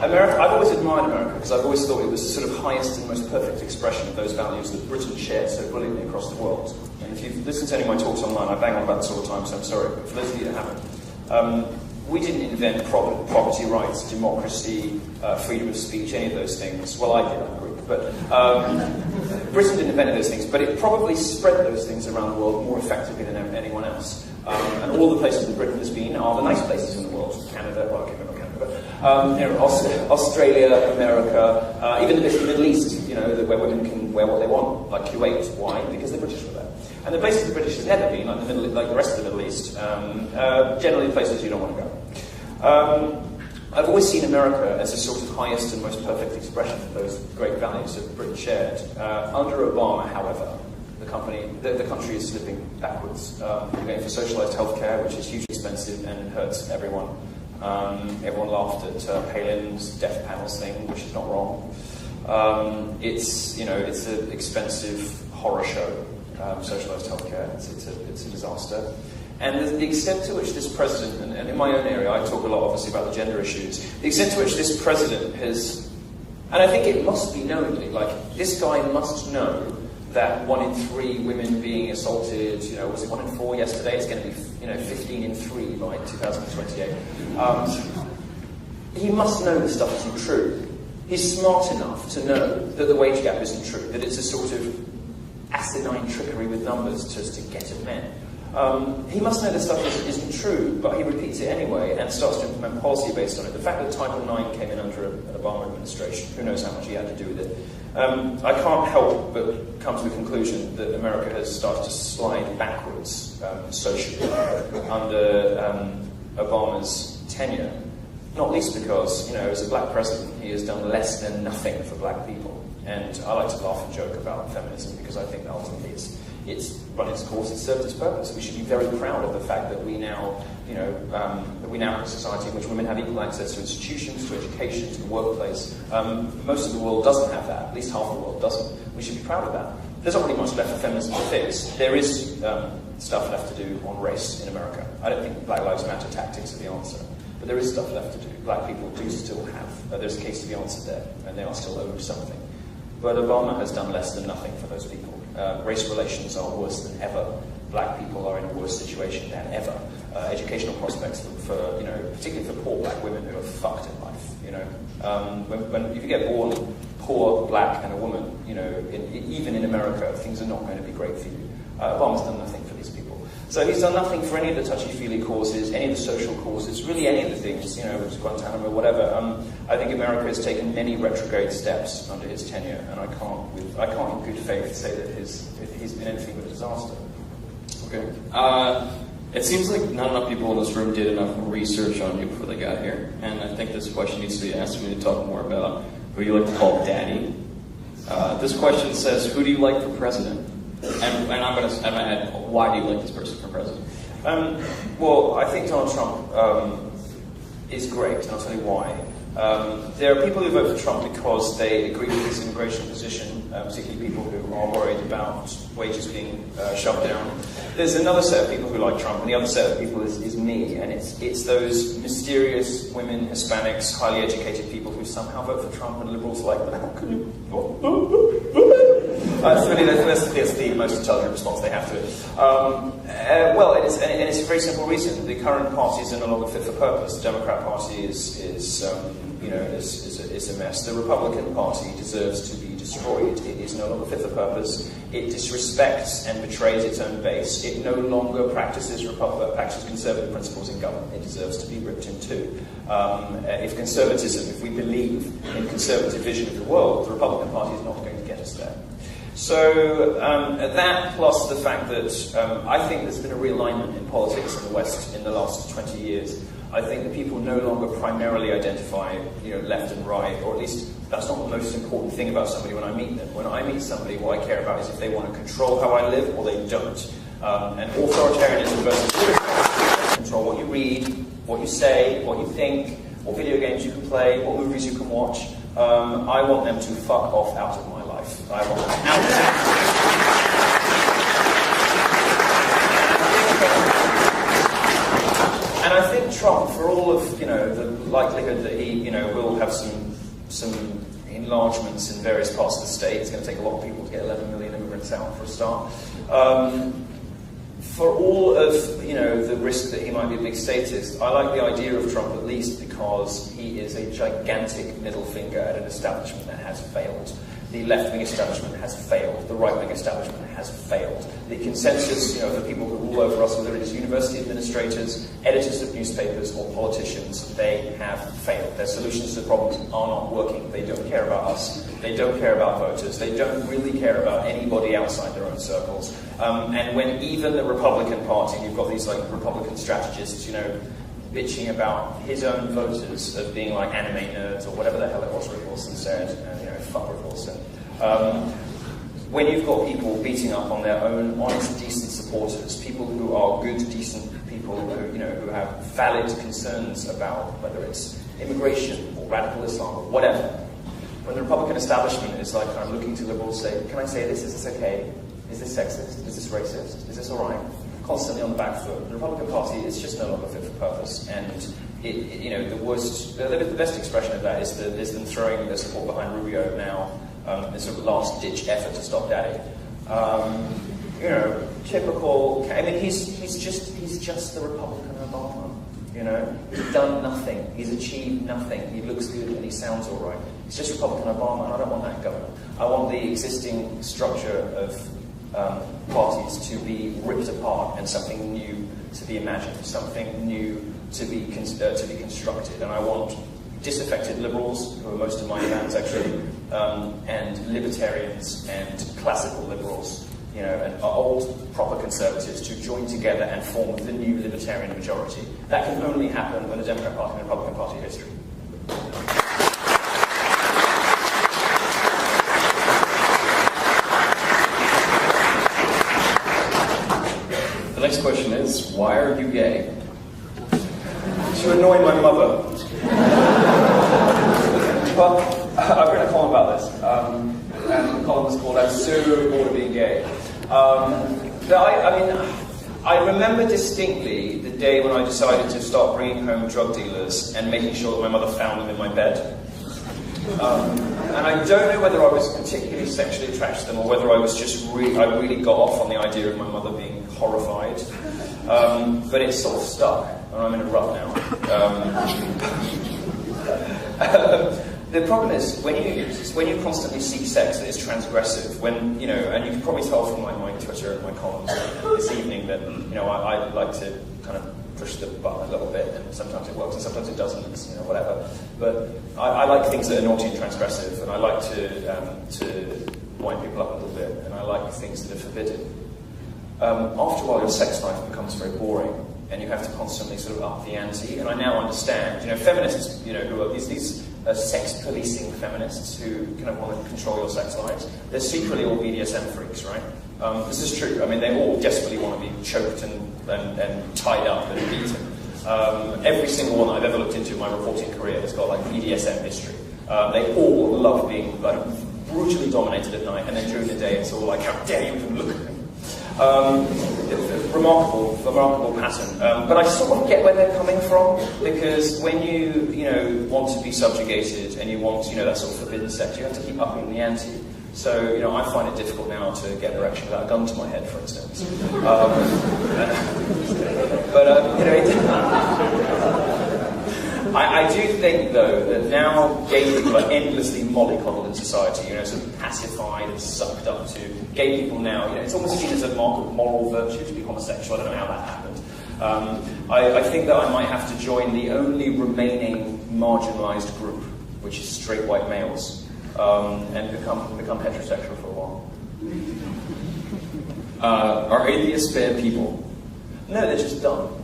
America. I've always admired America because I've always thought it was the sort of highest and most perfect expression of those values that Britain shared so brilliantly across the world. And if you've listened to any of my talks online, I bang on about this all the time, so I'm sorry. But for those of you that haven't, we didn't invent property rights, democracy, freedom of speech, any of those things. Well, I did, I'm Greek. But Britain didn't invent those things, but it probably spread those things around the world more effectively than anyone else. And all the places that Britain has been are the nice places in the world. Canada, well, I can't remember Canada, but Australia, America, even the bits of the Middle East, where women can wear what they want, like Kuwait. Why? Because the British were there. And the places the British has never been, like the rest of the Middle East, generally places you don't want to go. I've always seen America as a sort of highest and most perfect expression of those great values that Britain shared. Under Obama, however, the country is slipping backwards. We're going for socialised healthcare, which is hugely expensive and hurts everyone. Everyone laughed at Palin's death panels thing, which is not wrong. It's an expensive horror show. Socialised healthcare, it's a disaster. And the extent to which this president, and in my own area, I talk a lot obviously about the gender issues, the extent to which this president has, and I think it must be knowingly, this guy must know that 1 in 3 women being assaulted, was it 1 in 4 yesterday? It's going to be, 15 in 3 by 2028. He must know this stuff isn't true. He's smart enough to know that the wage gap isn't true, that it's a sort of asinine trickery with numbers just to get at men. He must know this stuff isn't true, but he repeats it anyway and starts to implement policy based on it. The fact that Title IX came in under an Obama administration, who knows how much he had to do with it. I can't help but come to the conclusion that America has started to slide backwards socially under Obama's tenure, not least because, as a black president, he has done less than nothing for black people. And I like to laugh and joke about feminism because I think that ultimately it's run its course, it's served its purpose. We should be very proud of the fact that we now, that we now have a society in which women have equal access to institutions, to education, to the workplace. Most of the world doesn't have that. At least half the world doesn't. We should be proud of that. There's not really much left for feminism to fix. There is stuff left to do on race in America. I don't think Black Lives Matter tactics are the answer. But there is stuff left to do. Black people do still have. There's a case to be answered there, and they are still owed something. But Obama has done less than nothing for those people. Race relations are worse than ever. Black people are in a worse situation than ever. Educational prospects for particularly for poor black women who are fucked in life. If you get born poor, black, and a woman, even in America, things are not going to be great for you. Obama's done nothing for these people. So he's done nothing for any of the touchy-feely causes, any of the social causes, really any of the things, Guantanamo, whatever. I think America has taken many retrograde steps under his tenure, and I can't in good faith say that he's been anything but a disaster. Okay. It seems like not enough people in this room did enough research on you before they got here, and I think this question needs to be asked. We need to talk more about who you like to call daddy. This question says, who do you like for president? And I'm going to add, why do you like this person for president? Well, I think Donald Trump is great, and I'll tell you why. There are people who vote for Trump because they agree with his immigration position, particularly people who are worried about wages being shoved down. There's another set of people who like Trump, and the other set of people is me, and it's those mysterious women, Hispanics, highly educated people who somehow vote for Trump, and liberals like that. How can you? That's the most intelligent response they have to it. Well, it's a very simple reason. The current parties are no longer fit for purpose. The Democrat Party is a mess. The Republican Party deserves to be destroyed. It is no longer fit for purpose. It disrespects and betrays its own base. It no longer practices conservative principles in government. It deserves to be ripped in two. If we believe in conservative vision of the world, the Republican Party is not going to get us there. So that plus the fact that I think there's been a realignment in politics in the West in the last 20 years. I think that people no longer primarily identify, left and right, or at least that's not the most important thing about somebody when I meet them. When I meet somebody, what I care about is if they want to control how I live or they don't. And authoritarianism versus libertarianism, control what you read, what you say, what you think, what video games you can play, what movies you can watch. I want them to fuck off out of my life. I want them out. And I think Trump, for all of the likelihood that he will have some enlargements in various parts of the state, it's going to take a lot of people to get 11 million immigrants out for a start. For all of the risk that he might be a big statist, I like the idea of Trump at least because he is a gigantic middle finger at an establishment that has failed. The left-wing establishment has failed. The right-wing establishment has failed. The consensus, of the people who rule over us, whether it is university administrators, editors of newspapers, or politicians, they have failed. Their solutions to the problems are not working. They don't care about us. They don't care about voters. They don't really care about anybody outside their own circles. And when even the Republican Party, you've got these Republican strategists, bitching about his own voters of being like anime nerds or whatever the hell it was Rick Wilson said, fuck Rick Wilson. When you've got people beating up on their own honest, decent supporters, people who are good, decent people who have valid concerns about whether it's immigration or radical Islam or whatever, when the Republican establishment is like, I'm looking to liberals say, can I say this? Is this okay? Is this sexist? Is this racist? Is this all right? Constantly on the back foot. The Republican Party is just no longer fit for purpose, and the best expression of that is them throwing their support behind Rubio now, this sort of last-ditch effort to stop Daddy. Typical. I mean, he's just the Republican Obama. He's done nothing. He's achieved nothing. He looks good and he sounds all right. He's just Republican Obama, and I don't want that government. I want the existing structure of parties to be ripped apart and something new to be imagined, something new to be constructed. And I want disaffected liberals, who are most of my fans actually, and libertarians and classical liberals, and old proper conservatives to join together and form the new libertarian majority. That can only happen when the Democrat Party and the Republican Party history. is, why are you gay? To annoy my mother. Well, I've written a column about this, and the column is called "I'm so bored of being gay." I remember distinctly the day when I decided to start bringing home drug dealers and making sure that my mother found them in my bed. And I don't know whether I was particularly sexually attracted to them or whether I was just I really got off on the idea of my mother being horrified. But it sort of stuck, and I'm in a rut now. The problem is when you constantly seek sex that is transgressive, and you can probably tell from my Twitter and my columns this evening that I like to kind of push the button a little bit, and sometimes it works and sometimes it doesn't, whatever. But I like things that are naughty and transgressive, and I like to wind people up a little bit, and I like things that are forbidden. After a while, your sex life becomes very boring, and you have to constantly sort of up the ante. And I now understand, feminists, who are these sex policing feminists who kind of want to control your sex lives. They're secretly all BDSM freaks, right? This is true. I mean, they all desperately want to be choked and tied up and beaten. Every single one I've ever looked into in my reporting career has got like BDSM history. They all love being like brutally dominated at night, and then during the day it's all like, how dare you even look at me? Remarkable pattern. But I sort of get where they're coming from, because when you want to be subjugated and you want that sort of forbidden sex, you have to keep upping the ante. So I find it difficult now to get an erection without a gun to my head, for instance. I do think, though, that now gay people are endlessly mollycoddled in society, sort of pacified and sucked up to. Gay people now, it's almost seen as a mark of moral virtue to be homosexual. I don't know how that happened. I think that I might have to join the only remaining marginalised group, which is straight white males, and become heterosexual for a while. Are atheists bad people? No, they're just dumb.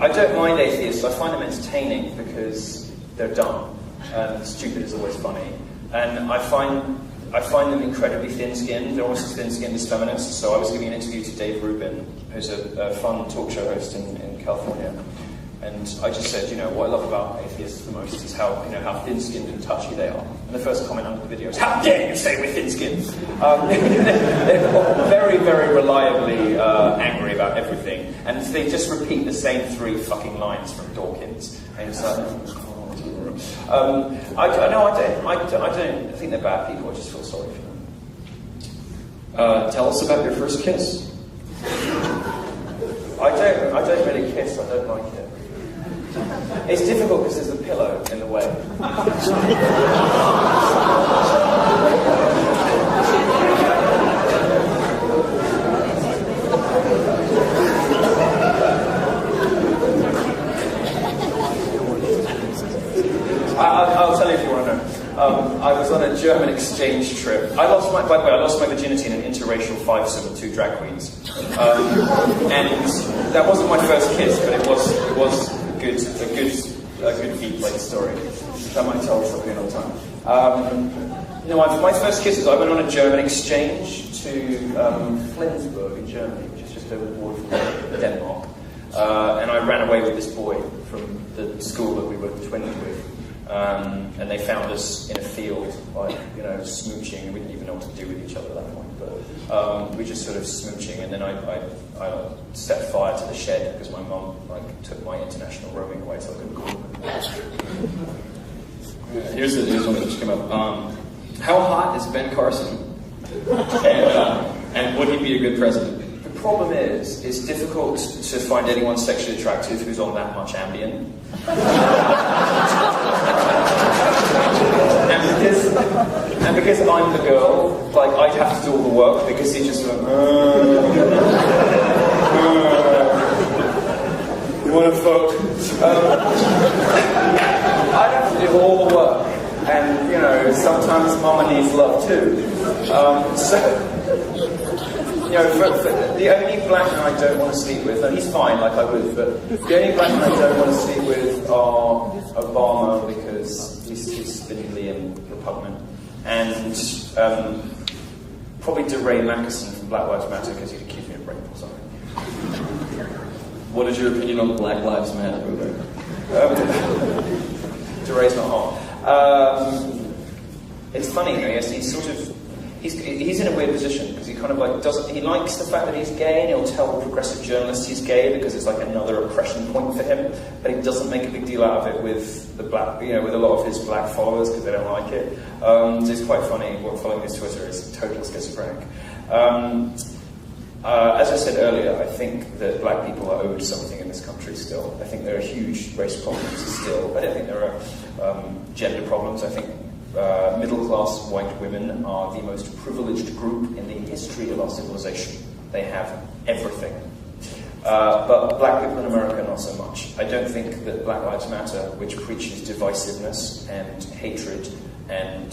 I don't mind atheists. I find them entertaining because they're dumb, and stupid is always funny. And I find them incredibly thin-skinned. They're almost as thin-skinned as feminists. So I was giving an interview to Dave Rubin, who's a fun talk show host in California. And I just said, what I love about atheists the most is how thin-skinned and touchy they are. And the first comment under the video is, how dare you say we're thin-skinned? They're very, very reliably angry about everything. And they just repeat the same 3 fucking lines from Dawkins. And it's like, I don't think they're bad people. I just feel sorry for them. Tell us about your first kiss. I don't really kiss. I don't like it. It's difficult because there's a pillow in the way. I'll tell you if you want to know. I was on a German exchange trip. By the way, I lost my virginity in an interracial fivesome with 2 drag queens. And that wasn't my first kiss, but it was a good deep plate story. I might tell something another time. My first kiss is I went on a German exchange to Flensburg in Germany, which is just over the border from Denmark. And I ran away with this boy from the school that we were twinned with. And they found us in a field, smooching, and we didn't even know what to do with each other at that point. But we just sort of smooching, and then I set fire to the shed because my mum took my international roaming away, so I couldn't call her. Here's one that just came up. How hot is Ben Carson? And would he be a good president? The problem is, it's difficult to find anyone sexually attractive who's on that much Ambien. and because I'm the girl, I'd have to do all the work because he just went, you want to fuck? I'd have to do all the work, and sometimes mama needs love too. For the only black man I don't want to sleep with, and he's fine, I would, but the only black man I don't want to sleep with are Obama because he's spindly and repugnant, and probably DeRay Mackison from Black Lives Matter because he'd accuse me of rape or something. What is your opinion on Black Lives Matter movement? DeRay's not hot. It's funny, you know, he's sort of, he's in a weird position, because he kind of like he likes the fact that he's gay, and he'll tell progressive journalists he's gay because it's like another oppression point for him, but he doesn't make a big deal out of it with the black, you know, with a lot of his black followers, because they don't like it. So it's quite funny. What following his Twitter is total schizophrenic. As I said earlier, I think that black people are owed something in this country still. I think there are huge race problems still. I don't think there are gender problems. I think middle-class white women are the most privileged group in the history of our civilization. They have everything. But black people in America, not so much. I don't think that Black Lives Matter, which preaches divisiveness and hatred and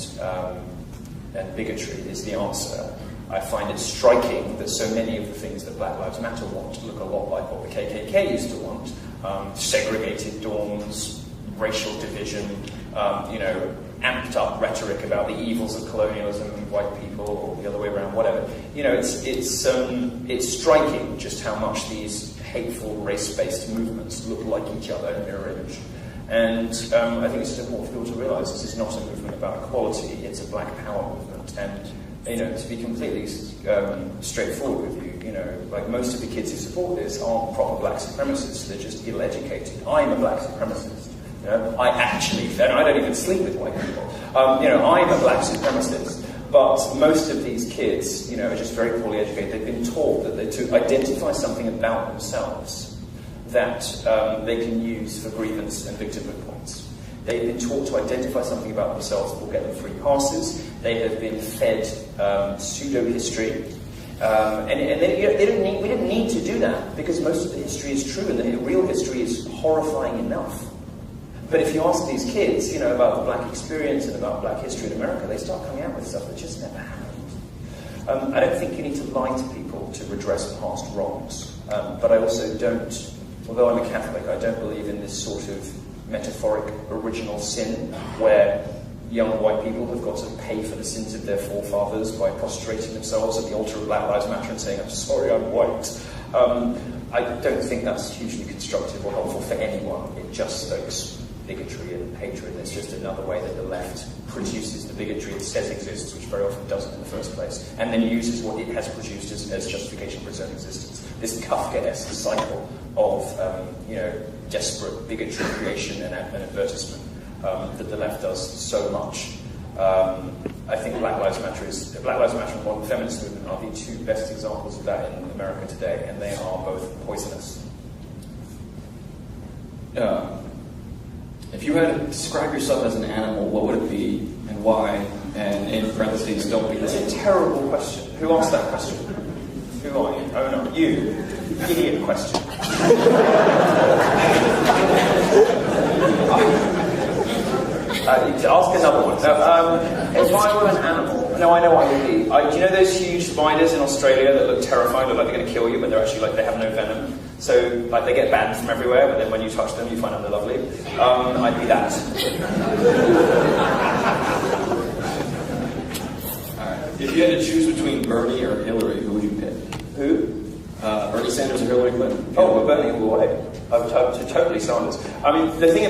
bigotry, is the answer. I find it striking that so many of the things that Black Lives Matter want look a lot like what the KKK used to want. Segregated dorms, racial division, you know, amped up rhetoric about the evils of colonialism and white people, or the other way around, whatever. You know, it's striking just how much these hateful race-based movements look like each other in mirror image. And I think it's important for people to realise this is not a movement about equality, it's a black power movement. And you know, to be completely straightforward with you, you know, like most of the kids who support this aren't proper black supremacists, they're just ill-educated. I'm a black supremacist. You know, I don't even sleep with white people. You know, I'm a black supremacist. But most of these kids, you know, are just very poorly educated. They've been taught that they're to identify something about themselves that they can use for grievance and victimhood points. They've been taught to identify something about themselves that will get them free passes. They have been fed pseudo-history. And we didn't need to do that, because most of the history is true, and the real history is horrifying enough. But if you ask these kids, you know, about the black experience and about black history in America, they start coming out with stuff that just never happened. I don't think you need to lie to people to redress past wrongs. But I also don't, although I'm a Catholic, I don't believe in this sort of metaphoric original sin where young white people have got to pay for the sins of their forefathers by prostrating themselves at the altar of Black Lives Matter and saying, I'm sorry, I'm white. I don't think that's hugely constructive or helpful for anyone. It just stokes bigotry and hatred. It's just another way that the left produces the bigotry it says exists, which very often doesn't in the first place, and then uses what it has produced as justification for its own existence. This Kafkaesque cycle of you know, desperate bigotry creation and advertisement that the left does so much. I think Black Lives Matter and modern feminist movement are the two best examples of that in America today, and they are both poisonous. If you had to describe yourself as an animal, what would it be and why? And in parentheses, don't be. That's a terrible question. Who asked that question? Who are you? Oh no, you. Idiot question. Ask another one. If I were an animal, no, I know what I would be. Do you know those huge spiders in Australia that look terrifying, look like they're going to kill you, but they're actually like they have no venom? So like they get banned from everywhere, but then when you touch them, you find out they're lovely. I'd be that. All right. If you had to choose between Bernie or Hillary, who would you pick? Who? Bernie Sanders or Hillary Clinton? Oh, well, Bernie all the way. I would totally Sanders. I mean, the thing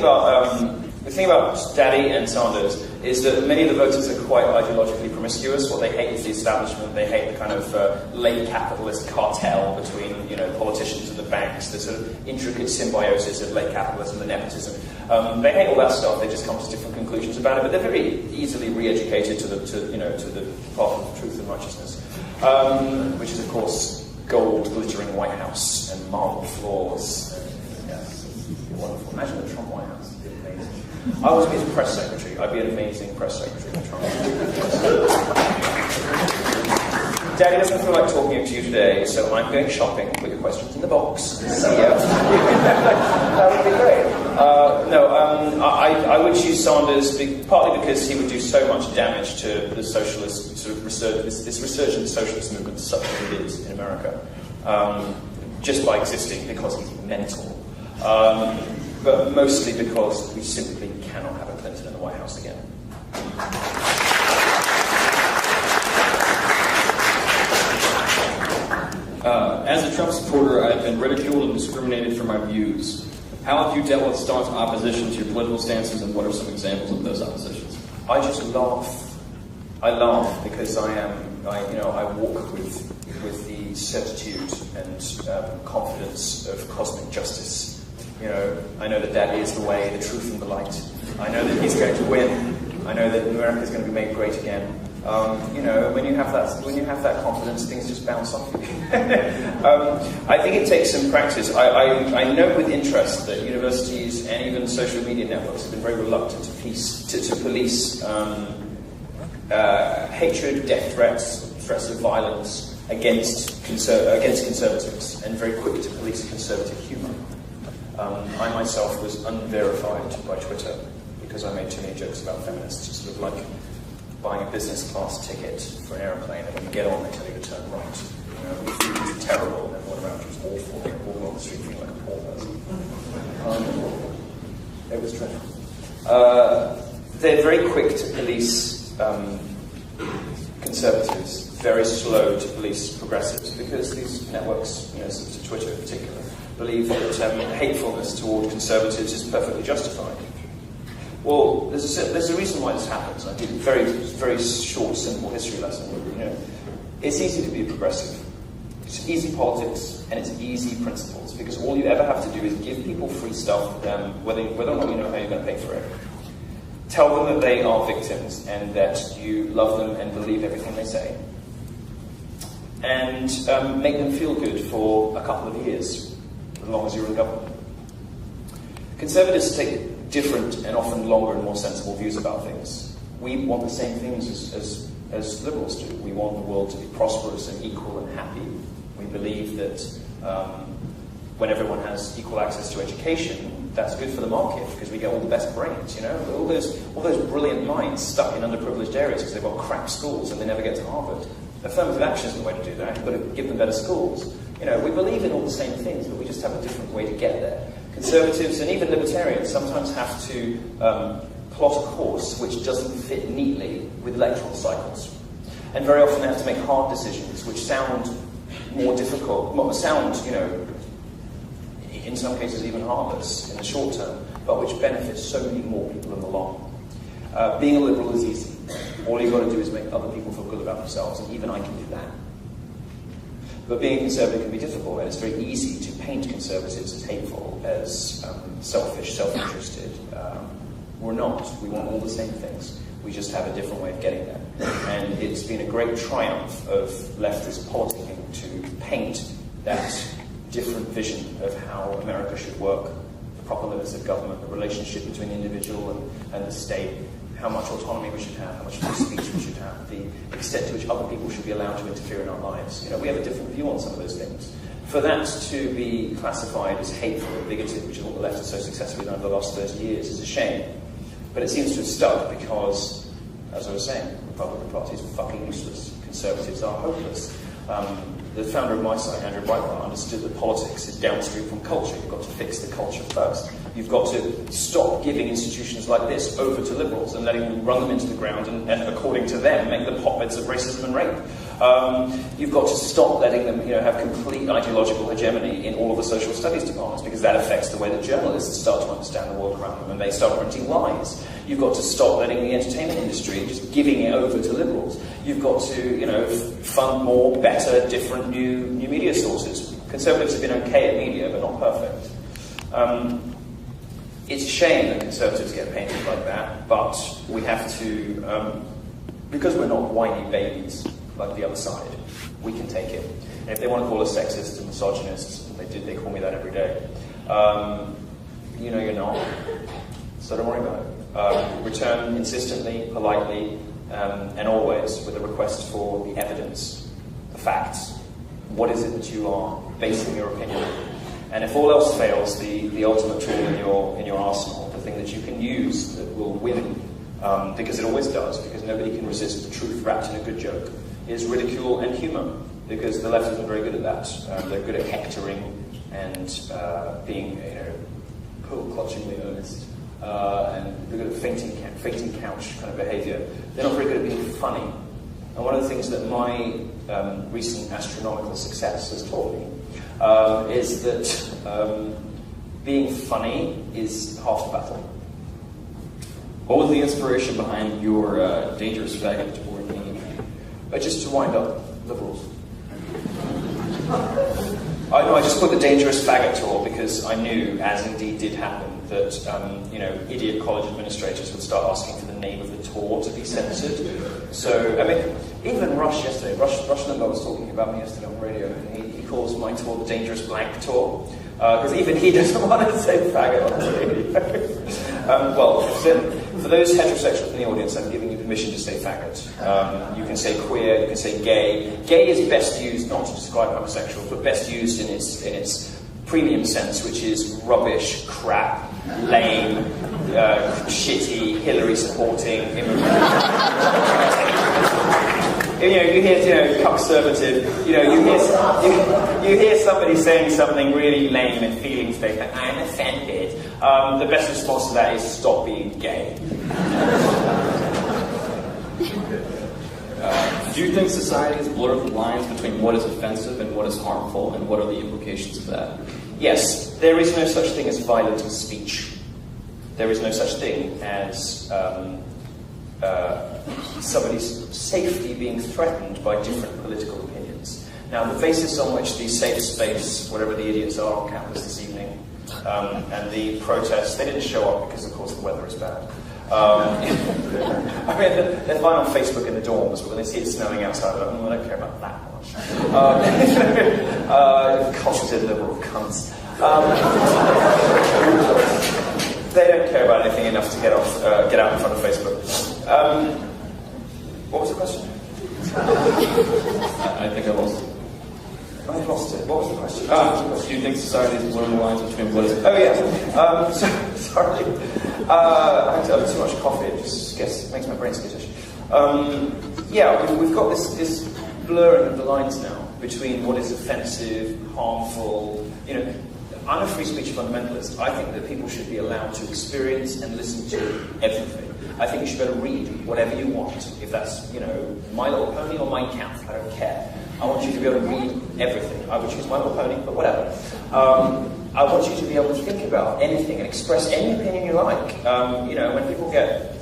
about Daddy and Sanders is that many of the voters are quite ideologically promiscuous. What they hate is the establishment. They hate the kind of late capitalist cartel between, you know, politicians and the banks, the sort of intricate symbiosis of late capitalism and nepotism. They hate all that stuff. They just come to different conclusions about it. But they're very easily re-educated to the path of truth and righteousness, which is, of course, gold glittering White House and marble floors. Yes, it's wonderful. Imagine the Trump White House. It'd be amazing. I was his press secretary. I'd be an amazing press secretary for Trump. Daddy doesn't feel like talking to you today, so I'm going shopping. Put your questions in the box. See ya. That would be great. I would choose Sanders partly because he would do so much damage to the socialist sort of this resurgent socialist movement, such as it is in America, just by existing, because he's mental. But mostly because we simply cannot have a Clinton in the White House again. As a Trump supporter, I have been ridiculed and discriminated for my views. How have you dealt with staunch opposition to your political stances, and what are some examples of those oppositions? I just laugh. I laugh because I walk with the certitude and confidence of cosmic justice. I know that Daddy is the way, the truth, and the light. I know that he's going to win. I know that America is going to be made great again. When you have that confidence, things just bounce off you. I think it takes some practice. I know with interest that universities and even social media networks have been very reluctant to police hatred, death threats of violence against conservatives, and very quick to police conservative humour. I myself was unverified by Twitter because I made too many jokes about feminists. It's sort of like buying a business class ticket for an aeroplane, and when you get on, they tell you to turn right. The food was terrible, and everyone around you was awful. They were walking on the street feeling like a poor person. It was dreadful. They're very quick to police conservatives, very slow to police progressives, because these networks, such as Twitter in particular, believe that hatefulness toward conservatives is perfectly justified. Well, there's a reason why this happens. I give a very, very short, simple history lesson. It's easy to be a progressive. It's easy politics, and it's easy principles, because all you ever have to do is give people free stuff, whether or not you know how you're going to pay for it. Tell them that they are victims, and that you love them and believe everything they say. And make them feel good for a couple of years, as long as you're in government. Conservatives take different and often longer and more sensible views about things. We want the same things as liberals do. We want the world to be prosperous and equal and happy. We believe that when everyone has equal access to education, that's good for the market, because we get all the best brains, all those brilliant minds stuck in underprivileged areas because they've got crap schools and they never get to Harvard. Affirmative action isn't the way to do that. You've got to give them better schools. We believe in all the same things, but we just have a different way to get there. Conservatives and even libertarians sometimes have to plot a course which doesn't fit neatly with electoral cycles. And very often they have to make hard decisions which sound more difficult, in some cases even harmless in the short term, but which benefits so many more people in the long. Being a liberal is easy. All you've got to do is make other people feel good about themselves, and even I can do that. But being a conservative can be difficult, and it's very easy to paint conservatives as hateful, as selfish, self-interested. We're not. We want all the same things. We just have a different way of getting there. And it's been a great triumph of leftist politicking to paint that different vision of how America should work, the proper limits of government, the relationship between the individual and the state, how much autonomy we should have, how much free speech we should have, the extent to which other people should be allowed to interfere in our lives. We have a different view on some of those things. For that to be classified as hateful and bigoted, which is what the left has so successfully done over the last 30 years, is a shame. But it seems to have stuck because, as I was saying, the Republican Party is fucking useless. Conservatives are hopeless. The founder of my site, Andrew Breitbart, understood that politics is downstream from culture. You've got to fix the culture first. You've got to stop giving institutions like this over to liberals and letting them run them into the ground and according to them, make them hotbeds of racism and rape. You've got to stop letting them have complete ideological hegemony in all of the social studies departments, because that affects the way that journalists start to understand the world around them, and they start printing lies. You've got to stop letting the entertainment industry just giving it over to liberals. You've got to fund more, better, different new media sources. Conservatives have been okay at media, but not perfect. It's a shame that conservatives get painted like that, but we have to, because we're not whiny babies like the other side, we can take it. And if they want to call us sexist and misogynists, and they call me that every day, you're not, so don't worry about it. Return insistently, politely, and always with a request for the evidence, the facts. What is it that you are basing your opinion on? And if all else fails, the ultimate tool in your arsenal, the thing that you can use that will win, because it always does, because nobody can resist the truth wrapped in a good joke, is ridicule and humour, because the left isn't very good at that. They're good at hectoring and being, clutchingly earnest, and they're good at fainting couch kind of behaviour. They're not very good at being funny. And one of the things that my recent astronomical success has taught me is that being funny is half the battle. What was the inspiration behind your dangerous faggot or name? Just to wind up liberals. I just put the dangerous faggot tour because I knew, as indeed did happen, that idiot college administrators would start asking for the name of the tour to be censored. So, I mean, even Rush yesterday, Rush Limbaugh was talking about me yesterday on the radio, and he calls my tour the Dangerous Blank Tour, because even he doesn't want to say faggot on the radio. Well, for those heterosexuals in the audience, I'm giving you permission to say faggot. You can say queer, you can say gay. Gay is best used not to describe homosexuals, but best used in its premium sense, which is rubbish, crap, lame, shitty, Hillary supporting, immigrant. You hear, conservative. You hear somebody saying something really lame and feelings-based, like I'm offended. The best response to that is stop being gay. Do you think society has blurred the lines between what is offensive and what is harmful, and what are the implications of that? Yes, there is no such thing as violent speech. There is no such thing as somebody's safety being threatened by different political opinions. Now, the basis on which the safe space, whatever the idiots are on campus this evening, and the protests, they didn't show up because, of course, the weather is bad. I mean, they're fine on Facebook in the dorms, but when they see it snowing outside, they're like, I don't care about that much. Costed liberal cunts. They don't care about anything enough to get out in front of Facebook. What was the question? I think I lost it. I lost it. What was the question? Do you think society has blurred the lines between what is... Oh, yeah. Sorry. I have too much coffee. It just makes my brain skittish. We've got this blurring of the lines now between what is offensive, harmful. I'm a free speech fundamentalist. I think that people should be allowed to experience and listen to everything. I think you should be able to read whatever you want. If that's, My Little Pony or Mein Kampf, I don't care. I want you to be able to read everything. I would choose My Little Pony, but whatever. I want you to be able to think about anything and express any opinion you like. When people get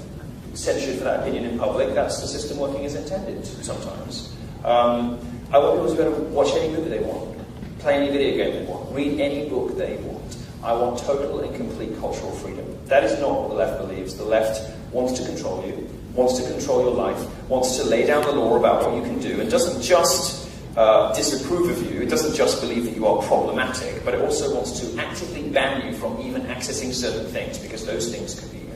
censured for that opinion in public, that's the system working as intended sometimes. I want people to be able to watch any movie they want, play any video game they want, read any book they want. I want total and complete cultural freedom. That is not what the left believes. The left wants to control you, wants to control your life, wants to lay down the law about what you can do, and doesn't just disapprove of you, it doesn't just believe that you are problematic, but it also wants to actively ban you from even accessing certain things, because those things could be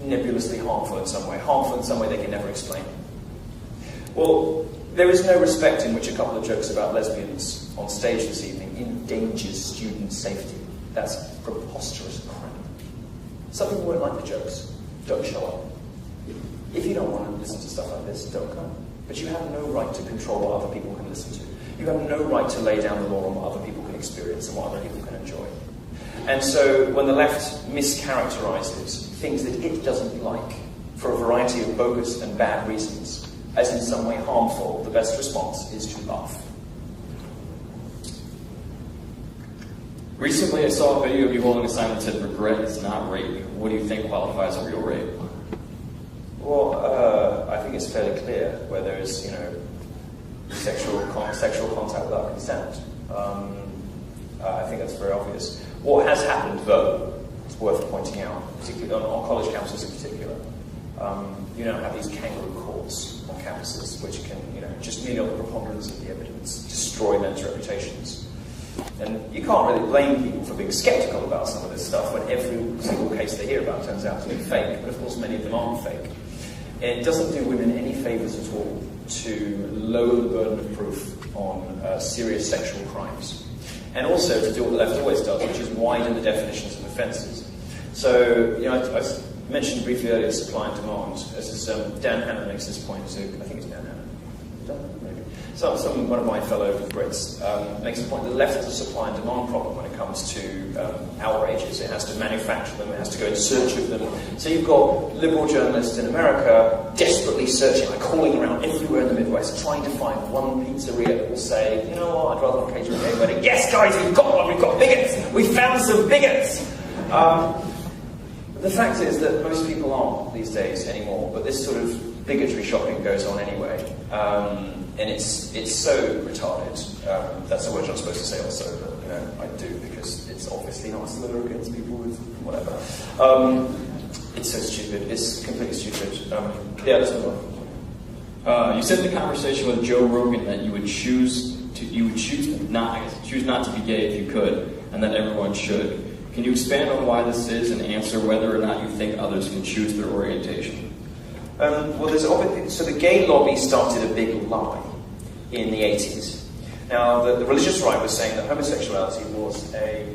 nebulously harmful in some way they can never explain. Well, there is no respect in which a couple of jokes about lesbians on stage this evening endangers student safety. That's preposterous crap. Some people won't like the jokes. Don't show up. If you don't want to listen to stuff like this, don't come. But you have no right to control what other people can listen to. You have no right to lay down the law on what other people can experience and what other people can enjoy. And so when the left mischaracterizes things that it doesn't like for a variety of bogus and bad reasons, as in some way harmful, the best response is to laugh. Recently I saw a video of you holding a sign that said, "Regret is not rape." What do you think qualifies a real rape? Well, I think it's fairly clear where there is, sexual contact without consent. I think that's very obvious. What has happened, though, it's worth pointing out, particularly on college campuses in particular, you now have these kangaroo courts on campuses, which can, just merely on the preponderance of the evidence, destroy men's reputations. And you can't really blame people for being sceptical about some of this stuff when every single case they hear about turns out to be fake, but of course many of them aren't fake. It doesn't do women any favours at all to lower the burden of proof on serious sexual crimes. And also to do what the left always does, which is widen the definitions of offences. So, I mentioned briefly earlier supply and demand. As Dan Hannan makes this point, I think it's Dan Hannan. Maybe. One of my fellow Brits makes the point that the left has a supply and demand problem when it comes to outrages. It has to manufacture them, it has to go in search of them. So you've got liberal journalists in America desperately searching, like calling around everywhere in the Midwest, trying to find one pizzeria that will say, you know what, I'd rather not engage with a gay wedding. Yes, guys, we've got one, we've got bigots! We found some bigots! The fact is that most people aren't these days anymore, but this sort of bigotry shopping goes on anyway. And it's so retarded. That's a word I'm supposed to say also, but I do because it's obviously not a slur against people with whatever. It's so stupid. It's completely stupid. Yeah, let's move on. You said in the conversation with Joe Rogan that you would choose not to be gay if you could, and that everyone should. Can you expand on why this is and answer whether or not you think others can choose their orientation? Well, so the gay lobby started a big lie in the 80s. Now, the religious right was saying that homosexuality was a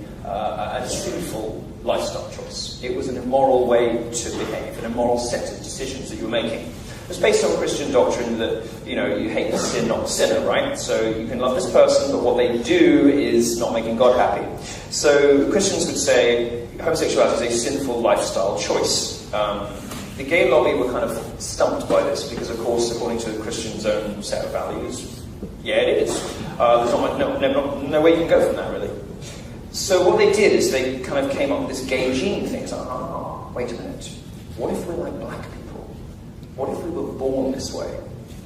sinful lifestyle choice. It was an immoral way to behave, an immoral set of decisions that you were making. It was based on Christian doctrine that, you hate the sin, not the sinner, right? So you can love this person, but what they do is not making God happy. So Christians would say homosexuality is a sinful lifestyle choice. The gay lobby were kind of stumped by this because, of course, according to the Christian's own set of values, yeah, it is. There's no way you can go from that, really. So what they did is they kind of came up with this gay gene thing. It's like, wait a minute. What if we're like black people? What if we were born this way?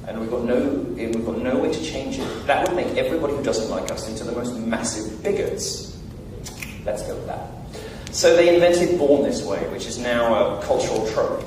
And we've got no way to change it. That would make everybody who doesn't like us into the most massive bigots. Let's go with that. So they invented "Born This Way," which is now a cultural trope,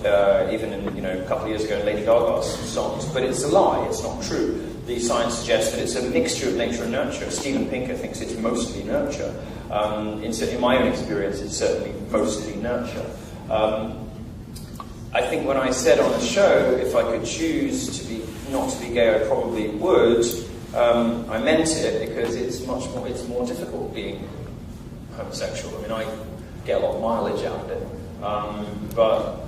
even in a couple of years ago in Lady Gaga's songs. But it's a lie. It's not true. The science suggests that it's a mixture of nature and nurture. Steven Pinker thinks it's mostly nurture. In my own experience, it's certainly mostly nurture. I think when I said on the show, if I could choose not to be gay, I probably would. I meant it because it's more difficult being homosexual. I mean, I get a lot of mileage out of it, but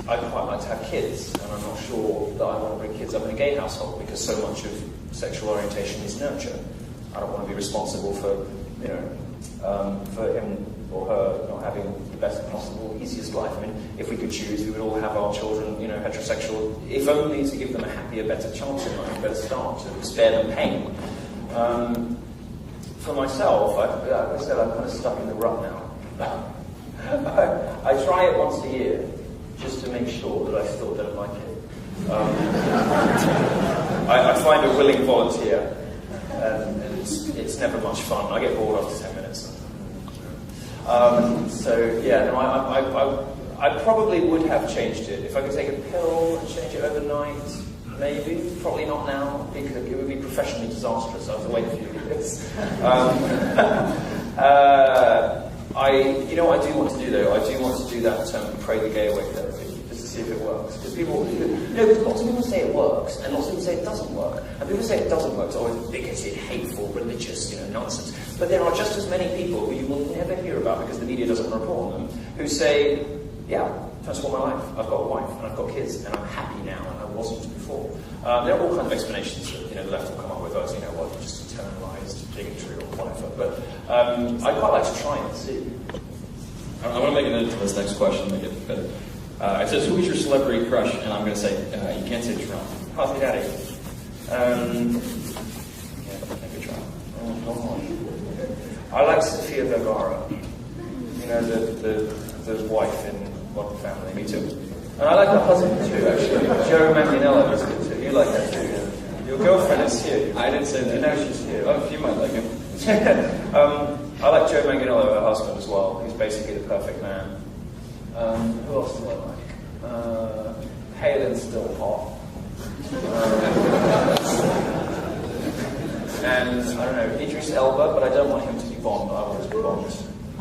I quite like to have kids, and I'm not sure that I want to bring kids up in a gay household because so much of sexual orientation is nurture. I don't want to be responsible for him or her not having the best possible, easiest life. I mean, if we could choose, we would all have our children, heterosexual, if only to give them a happier, better chance in life, a better start, to spare them pain. For myself, I said I'm kind of stuck in the rut now. I try it once a year, just to make sure that I still don't like it. I find a willing volunteer, and it's never much fun. I get bored after 10 minutes. I probably would have changed it. If I could take a pill and change it overnight, maybe. Probably not now, because it would be professionally disastrous. I was away for a few years. You know what I do want to do, though? I do want to do that pray the gay away therapy, just to see if it works. Because lots of people say it works, and lots of people say it doesn't work. And people say it doesn't work, it's always bigoted, hateful, religious, nonsense. But there are just as many people who you will never hear about because the media doesn't report on them, who say, yeah, transform my life. I've got a wife, and I've got kids, and I'm happy now, and I wasn't before. There are all kinds of explanations that the left will come up with us, just internalized bigotry or whatever. But I'd quite like to try and see. I want to make an edit to this next question to make it better. It says, who is your celebrity crush? And I'm going to say, you can't say Trump. Pass me daddy. Make a Trump. Oh, God. I like Sofia Vergara. The wife in Modern Family. Me too. And I like her husband too, actually. Joe Manganiello is good too. You like that too, yeah. Your girlfriend is here. I didn't say that. You know she's here. Oh, you might like him. I like Joe Manganiello, her husband, as well. He's basically the perfect man. Who else do I like? Palin's still hot. And, I don't know, Idris Elba, but I don't want him to be Bond. I want him to be Bond.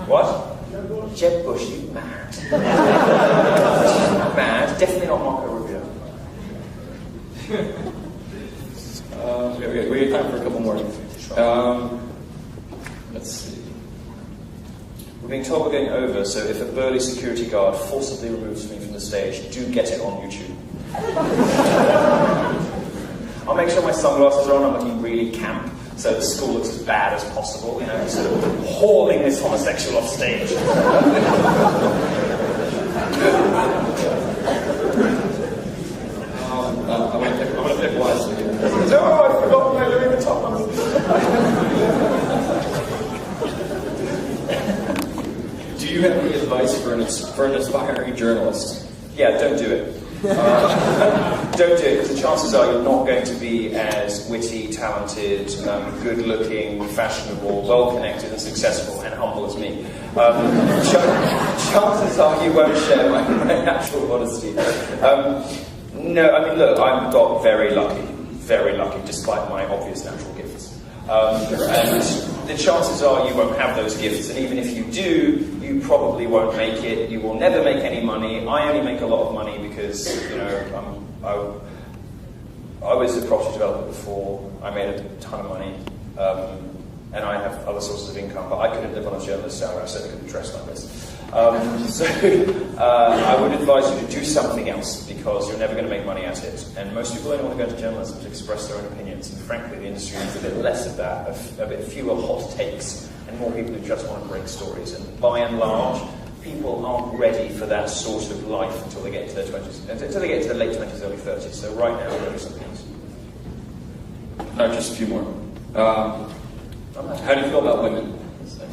What? Jeb Bush, you mad. Mad. Definitely not Marco Rubio. We have time for a couple more. Let's see. We're being told we're going over, so if a burly security guard forcibly removes me from the stage, do get it on YouTube. I make sure my sunglasses are on. I'm looking really camp, so the school looks as bad as possible. You know, sort of hauling this homosexual off stage. I'm going to pick wisely. No, I forgot my Louis Vuitton. Do you have any advice for an aspiring journalist? Yeah, don't do it. Don't do it, because the chances are you're not going to be as witty, talented, good-looking, fashionable, well-connected and successful and humble as me. Chances are you won't share my natural modesty. No, I mean, look, I've got very lucky, despite my obvious natural gifts. And the chances are you won't have those gifts, and even if you do, you probably won't make it. You will never make any money. I only make a lot of money because, you know, I was a property developer before. I made a ton of money, and I have other sources of income, but I couldn't live on a journalist salary. I certainly couldn't dress like this. So I would advise you to do something else, because you're never going to make money at it. And most people only want to go into journalism to express their own opinions. And frankly, the industry needs a bit less of that, a bit fewer hot takes, and more people who just want to break stories. And by and large, people aren't ready for that sort of life until they get into their 20s, until they get into their late 20s, early 30s. So right now, there are some things. Just a few more. How do you feel about women?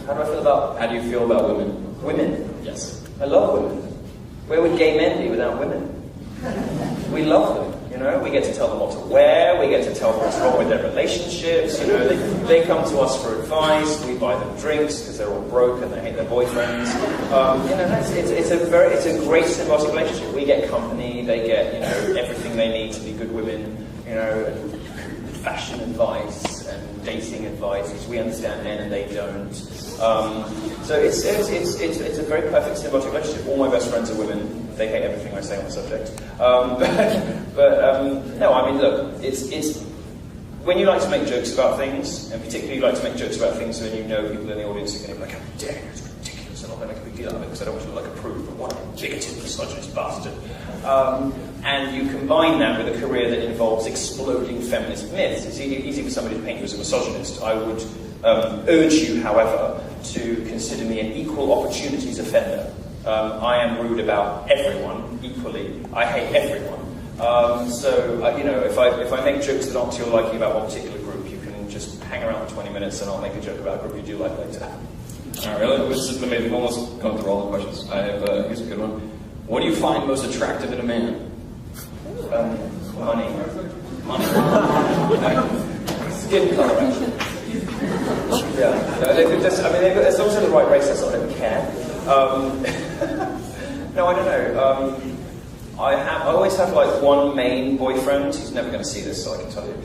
How do I feel about? How do you feel about women? Women? Yes. I love women. Where would gay men be without women? We love them, you know. We get to tell them what to wear. We get to tell them what's wrong with their relationships. You know, they come to us for advice. We buy them drinks because they're all broke and they hate their boyfriends. You know, it's a great symbiotic relationship. We get company. They get, you know, everything they need to be good women. You know, and fashion advice and dating advice, because we understand men and they don't. So it's a very perfect symbiotic relationship. All my best friends are women. They hate everything I say on the subject. No, I mean, look, it's when you like to make jokes about things, and particularly you like to make jokes about things when you know people in the audience are going to be like, how dare you, it's ridiculous, I'm not going to make a big deal out of it because I don't want to look like a prude, but what a bigoted, misogynist bastard. And you combine that with a career that involves exploding feminist myths. It's easy for somebody to paint you as a misogynist. I would urge you, however, to consider me an equal opportunities offender. I am rude about everyone equally. I hate everyone. You know, if I make jokes that aren't to your liking about one particular group, you can just hang around for 20 minutes and I'll make a joke about a group you do like later. Really? We've almost gone through all the questions. I have, here's a good one. What do you find most attractive in a man? Money. Skin color, actually. Yeah. No, they could just, I mean, as long as they're the right race, that's all I don't care. No, I don't know. I always have like one main boyfriend. He's never going to see this, so I can tell you.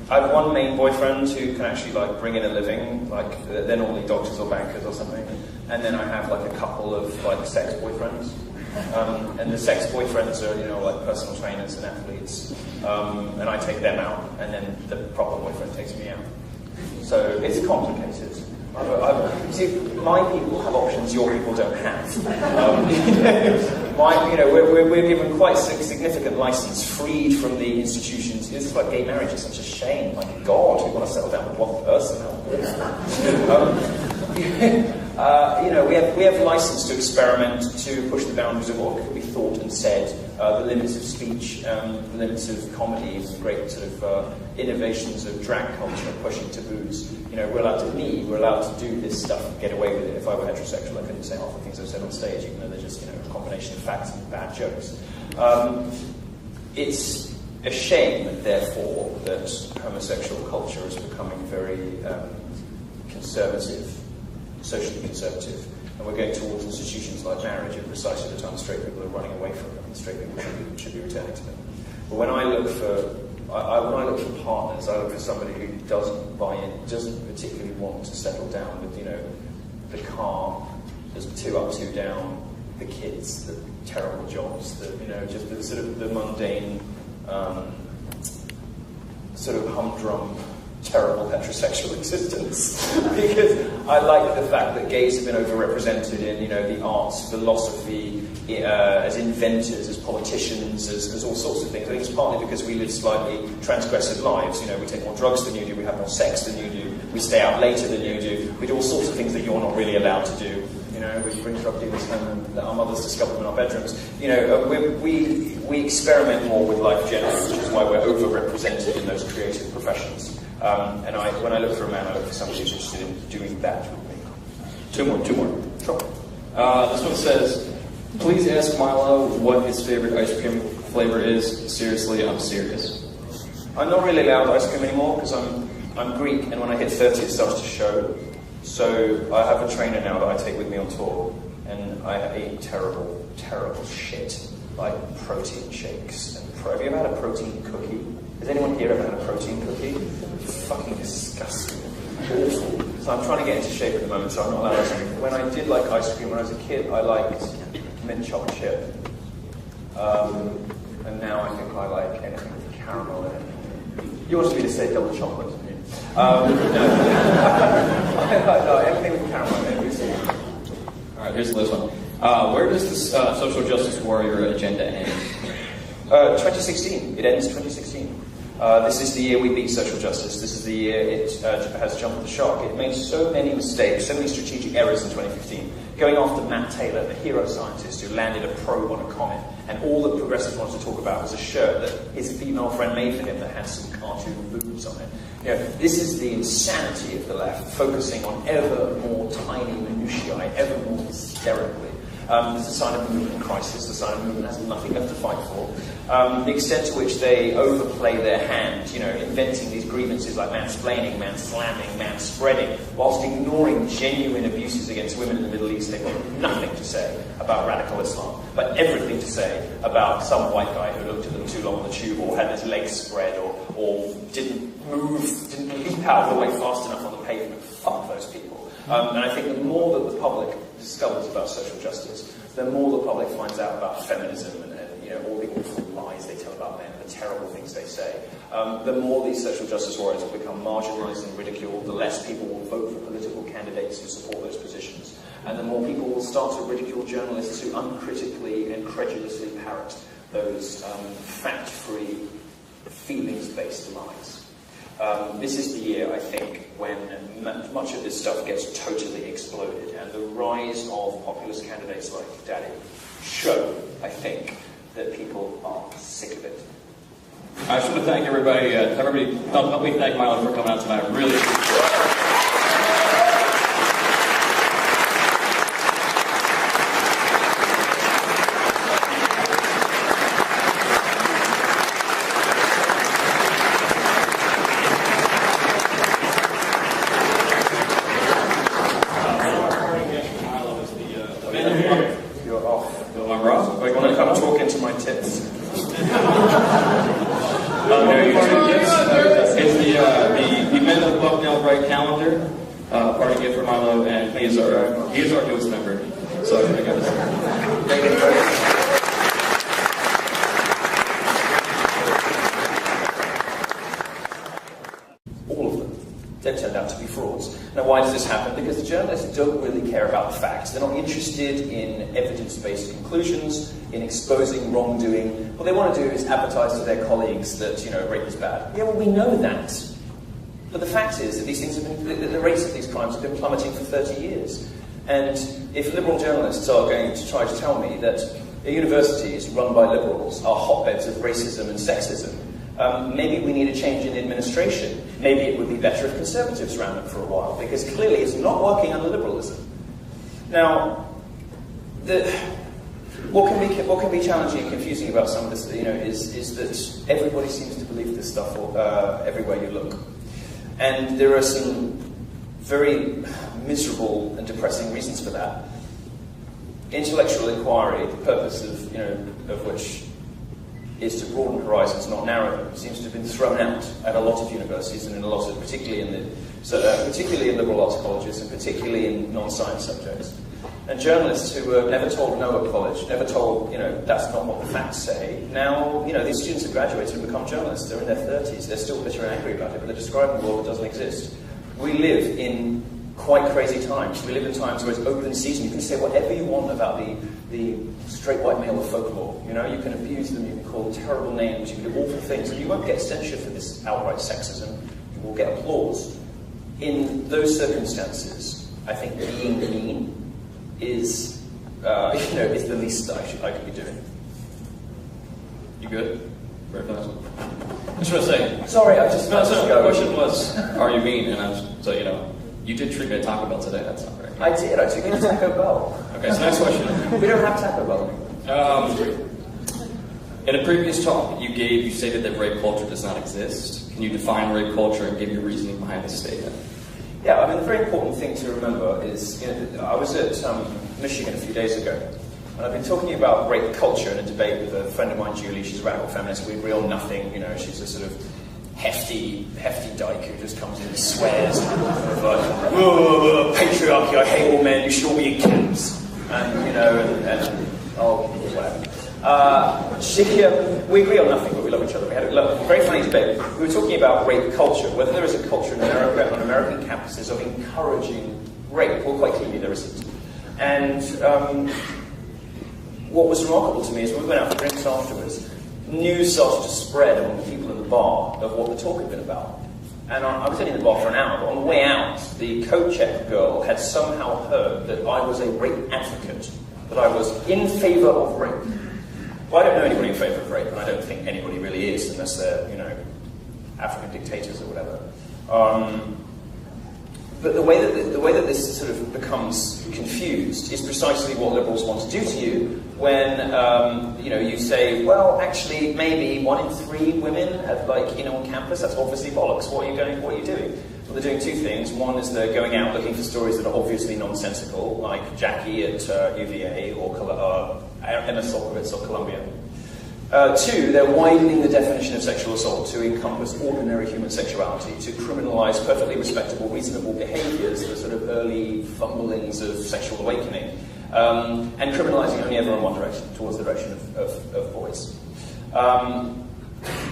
I have one main boyfriend who can actually like bring in a living. Like they're normally doctors or bankers or something. And then I have like a couple of like sex boyfriends. And the sex boyfriends are, you know, like personal trainers and athletes. And I take them out, and then the proper boyfriend takes me out. So it's complicated. See, my people have options your people don't have. We're given quite significant license, freed from the institutions. This is like gay marriage is such a shame. My God, we want to settle down with one person. We have license to experiment, to push the boundaries of what could be thought and said, the limits of speech, the limits of comedy, the great sort of innovations of drag culture, pushing taboos. You know, we're allowed to do this stuff and get away with it. If I were heterosexual, I couldn't say half the things I've said on stage, even though they're just, you know, a combination of facts and bad jokes. It's a shame, therefore, that homosexual culture is becoming very conservative, socially conservative, and we're going towards institutions like marriage at precisely the time straight people are running away from them, and straight people should be returning to them. But when I look for partners, I look for somebody who doesn't buy in, doesn't particularly want to settle down with, you know, the car, there's 2 up, 2 down, the kids, the terrible jobs, you know, just the sort of the mundane, sort of humdrum terrible heterosexual existence. Because I like the fact that gays have been overrepresented in, the arts, philosophy, as inventors, as politicians, as all sorts of things. I think it's partly because we live slightly transgressive lives. We take more drugs than you do, we have more sex than you do, we stay out later than you do, we do all sorts of things that you're not really allowed to do. We bring drug dealers home that our mothers discover them in our bedrooms. We experiment more with life generally, which is why we're overrepresented in those creative professions. And when I look for a man, I look for somebody who's interested in doing that with me. Two more. Sure. This one says, please ask Milo what his favorite ice cream flavor is. Seriously, I'm serious. I'm not really allowed ice cream anymore because I'm Greek, and when I hit 30 it starts to show. So I have a trainer now that I take with me on tour, and I eat terrible, terrible shit, like protein shakes. Have you ever had a protein cookie? Has anyone here ever had a protein cookie? It's fucking disgusting. Awful. So I'm trying to get into shape at the moment, so I'm not allowed ice cream. When I did like ice cream when I was a kid, I liked mint chocolate chip. And now I think I like anything with caramel in it. You wanted me to say double chocolate, didn't you? No. No, anything with caramel in it. Alright, here's the last one. Where does this social justice warrior agenda end? 2016. It ends 2016. This is the year we beat social justice. This is the year it has jumped the shark. It made so many mistakes, so many strategic errors in 2015. Going after Matt Taylor, the hero scientist who landed a probe on a comet, and all that progressives wanted to talk about was a shirt that his female friend made for him that had some cartoon boobs on it. This is the insanity of the left, focusing on ever more tiny minutiae, ever more hysterically. It's a sign of a movement crisis, the sign of a movement that has nothing left to fight for. The extent to which they overplay their hand, inventing these grievances like mansplaining, manslamming, manspreading, whilst ignoring genuine abuses against women in the Middle East. They've got nothing to say about radical Islam, but everything to say about some white guy who looked at them too long on the tube, or had his legs spread, or didn't leap out of the way fast enough on the pavement. Fuck those people. And I think the more that the public discovers about social justice, the more the public finds out about feminism and all the awful lies they tell about men, the terrible things they say, the more these social justice warriors will become marginalised and ridiculed, the less people will vote for political candidates who support those positions, and the more people will start to ridicule journalists who uncritically and credulously parrot those fact-free, feelings-based lies. This is the year, I think, when much of this stuff gets totally exploded, and the rise of populist candidates like Daddy show, I think, that people are sick of it. I just want to thank everybody. Help me thank Milo for coming out tonight. Really appreciate it. He is our newest member, so I got this. All of them. They turned out to be frauds. Now, why does this happen? Because the journalists don't really care about the facts. They're not interested in evidence-based conclusions, in exposing wrongdoing. What they want to do is advertise to their colleagues that, rape is bad. Yeah, well, we know that. But the fact is that these things have been, the rates of these crimes have been plummeting for 30 years. And if liberal journalists are going to try to tell me that universities run by liberals are hotbeds of racism and sexism, maybe we need a change in the administration. Maybe it would be better if conservatives ran them for a while, because clearly it's not working under liberalism. Now, what can be challenging and confusing about some of this, is that everybody seems to believe this stuff everywhere you look. And there are some very miserable and depressing reasons for that. Intellectual inquiry, the purpose of which is to broaden horizons, not narrow them, seems to have been thrown out at a lot of universities, and in a lot of, particularly in liberal arts colleges, and particularly in non-science subjects. And journalists who were never told no at college, never told, that's not what the facts say, now, these students have graduated and become journalists. They're in their 30s. They're still bitter and angry about it, but they're describing a world that doesn't exist. We live in quite crazy times. We live in times where it's open season. You can say whatever you want about the straight white male of folklore. You can abuse them, you can call them terrible names, you can do awful things, and you won't get censure for this outright sexism. You will get applause. In those circumstances, I think being mean is the least that I could be doing. You good? Very fast. I just want to say. Sorry, I just. No, the question was, are you mean? And you did treat me at Taco Bell today. That's not very good. I did. I took you to Taco Bell. Okay, so next question. We don't have Taco Bell. In a previous talk, you stated that rape culture does not exist. Can you define rape culture and give your reasoning behind this statement? Yeah, the very important thing to remember is, I was at Michigan a few days ago, and I've been talking about rape culture in a debate with a friend of mine, Julie. She's a radical feminist. We agree on nothing. She's a sort of hefty dyke who just comes in and swears, like, patriarchy, I hate all men, you should all be in camps, and whatever. We agree on nothing, but we love each other. We had a very funny debate. We were talking about rape culture, whether there is a culture in America, on American campuses, of encouraging rape. Well, quite clearly there isn't. And what was remarkable to me is when we went out for drinks afterwards, news started to spread among the people in the bar of what the talk had been about. And I was only in the bar for an hour, but on the way out, the coat check girl had somehow heard that I was a rape advocate, that I was in favour of rape. Well, I don't know anybody in favour of rape, and I don't think anybody really is, unless they're, African dictators or whatever. But the way that this sort of becomes confused is precisely what liberals want to do to you when, you say, well, actually, maybe 1 in 3 women on campus. That's obviously bollocks. What are you doing? Well, they're doing 2 things. One is they're going out looking for stories that are obviously nonsensical, like Jackie at UVA or Emma Solkovitz or Columbia. 2, they're widening the definition of sexual assault to encompass ordinary human sexuality, to criminalise perfectly respectable, reasonable behaviours, the sort of early fumblings of sexual awakening, and criminalising only ever in one direction, towards the direction of boys.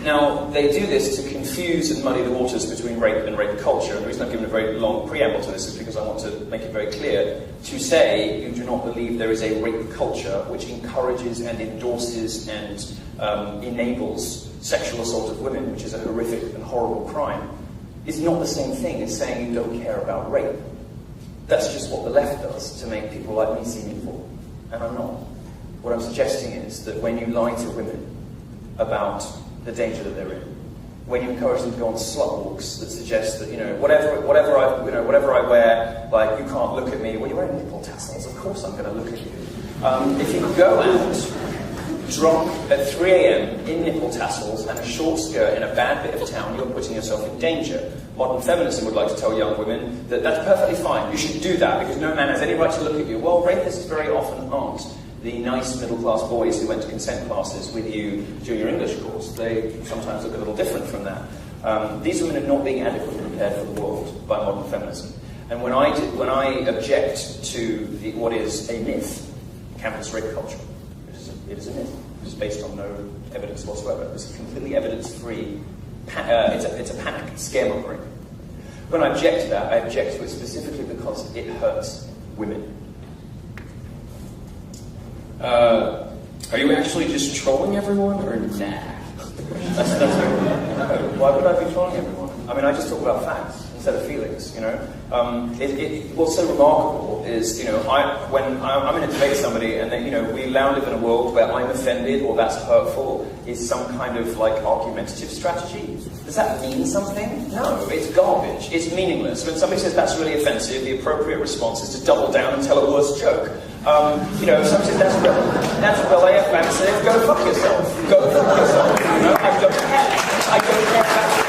Now, they do this to confuse and muddy the waters between rape and rape culture. And the reason I've given a very long preamble to this is because I want to make it very clear to say you do not believe there is a rape culture which encourages and endorses and enables sexual assault of women, which is a horrific and horrible crime, is not the same thing as saying you don't care about rape. That's just what the left does to make people like me seem evil. And I'm not. What I'm suggesting is that when you lie to women about the danger that they're in, when you encourage them to go on slut walks that suggest that whatever I wear, like you can't look at me. Well, you're wearing nipple tassels. Of course, I'm going to look at you. If you go out drunk at 3 a.m. in nipple tassels and a short skirt in a bad bit of town, you're putting yourself in danger. Modern feminism would like to tell young women that that's perfectly fine. You should do that because no man has any right to look at you. Well, rapists very often aren't the nice middle-class boys who went to consent classes with you during your English course. They sometimes look a little different from that. These women are not being adequately prepared for the world by modern feminism. And when I object to what is a myth, campus rape culture, it is a myth. It is based on no evidence whatsoever. It's a completely evidence-free, it's a panic, scaremongering. When I object to that, I object to it specifically because it hurts women. Are you actually just trolling everyone, or nah? That's no. Why would I be trolling everyone? I mean, I just talk about facts instead of feelings. What's so remarkable is, when I'm in a debate with somebody, and then, we now live in a world where I'm offended or that's hurtful is some kind of argumentative strategy. Does that mean something? No, it's garbage. It's meaningless. When somebody says that's really offensive, the appropriate response is to double down and tell a worse joke. If somebody says that's really offensive, go fuck yourself. Go fuck yourself. I don't care. I don't care about it.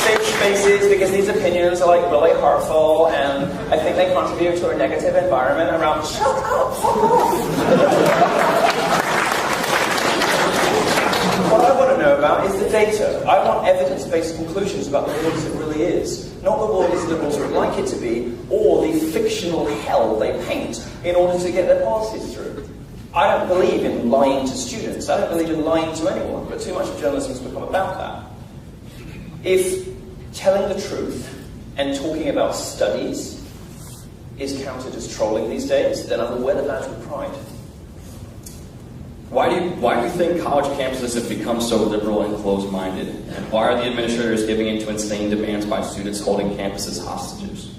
Safe spaces because these opinions are really hurtful and I think they contribute to a negative environment around shut up, fuck off. What I want to know about is the data. I want evidence-based conclusions about the world as it really is. not the world as liberals would like it to be, or the fictional hell they paint in order to get their policies through. I don't believe in lying to students. I don't believe in lying to anyone, but too much of journalism has become about that. If telling the truth and talking about studies is counted as trolling these days, then I will wear the badge with pride. Why do you think college campuses have become so liberal and closed-minded? And why are the administrators giving in to insane demands by students holding campuses hostages?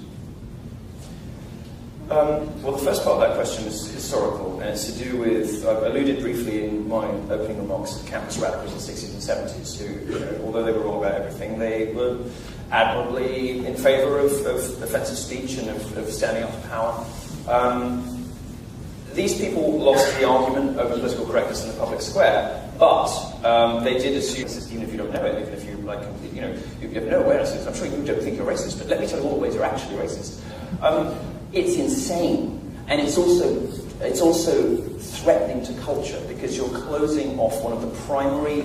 Well, the first part of that question is historical, and it's to do with, I've alluded briefly in my opening remarks to campus radicals in the 60s and 70s who, although they were wrong about everything, they were admirably in favour of offensive speech and of standing up to power. These people lost the argument over political correctness in the public square, but they did assume, even if you don't know it, even if you you have no awareness of it, I'm sure you don't think you're racist, but let me tell you all the ways you're actually racist. It's insane, and it's also threatening to culture because you're closing off one of the primary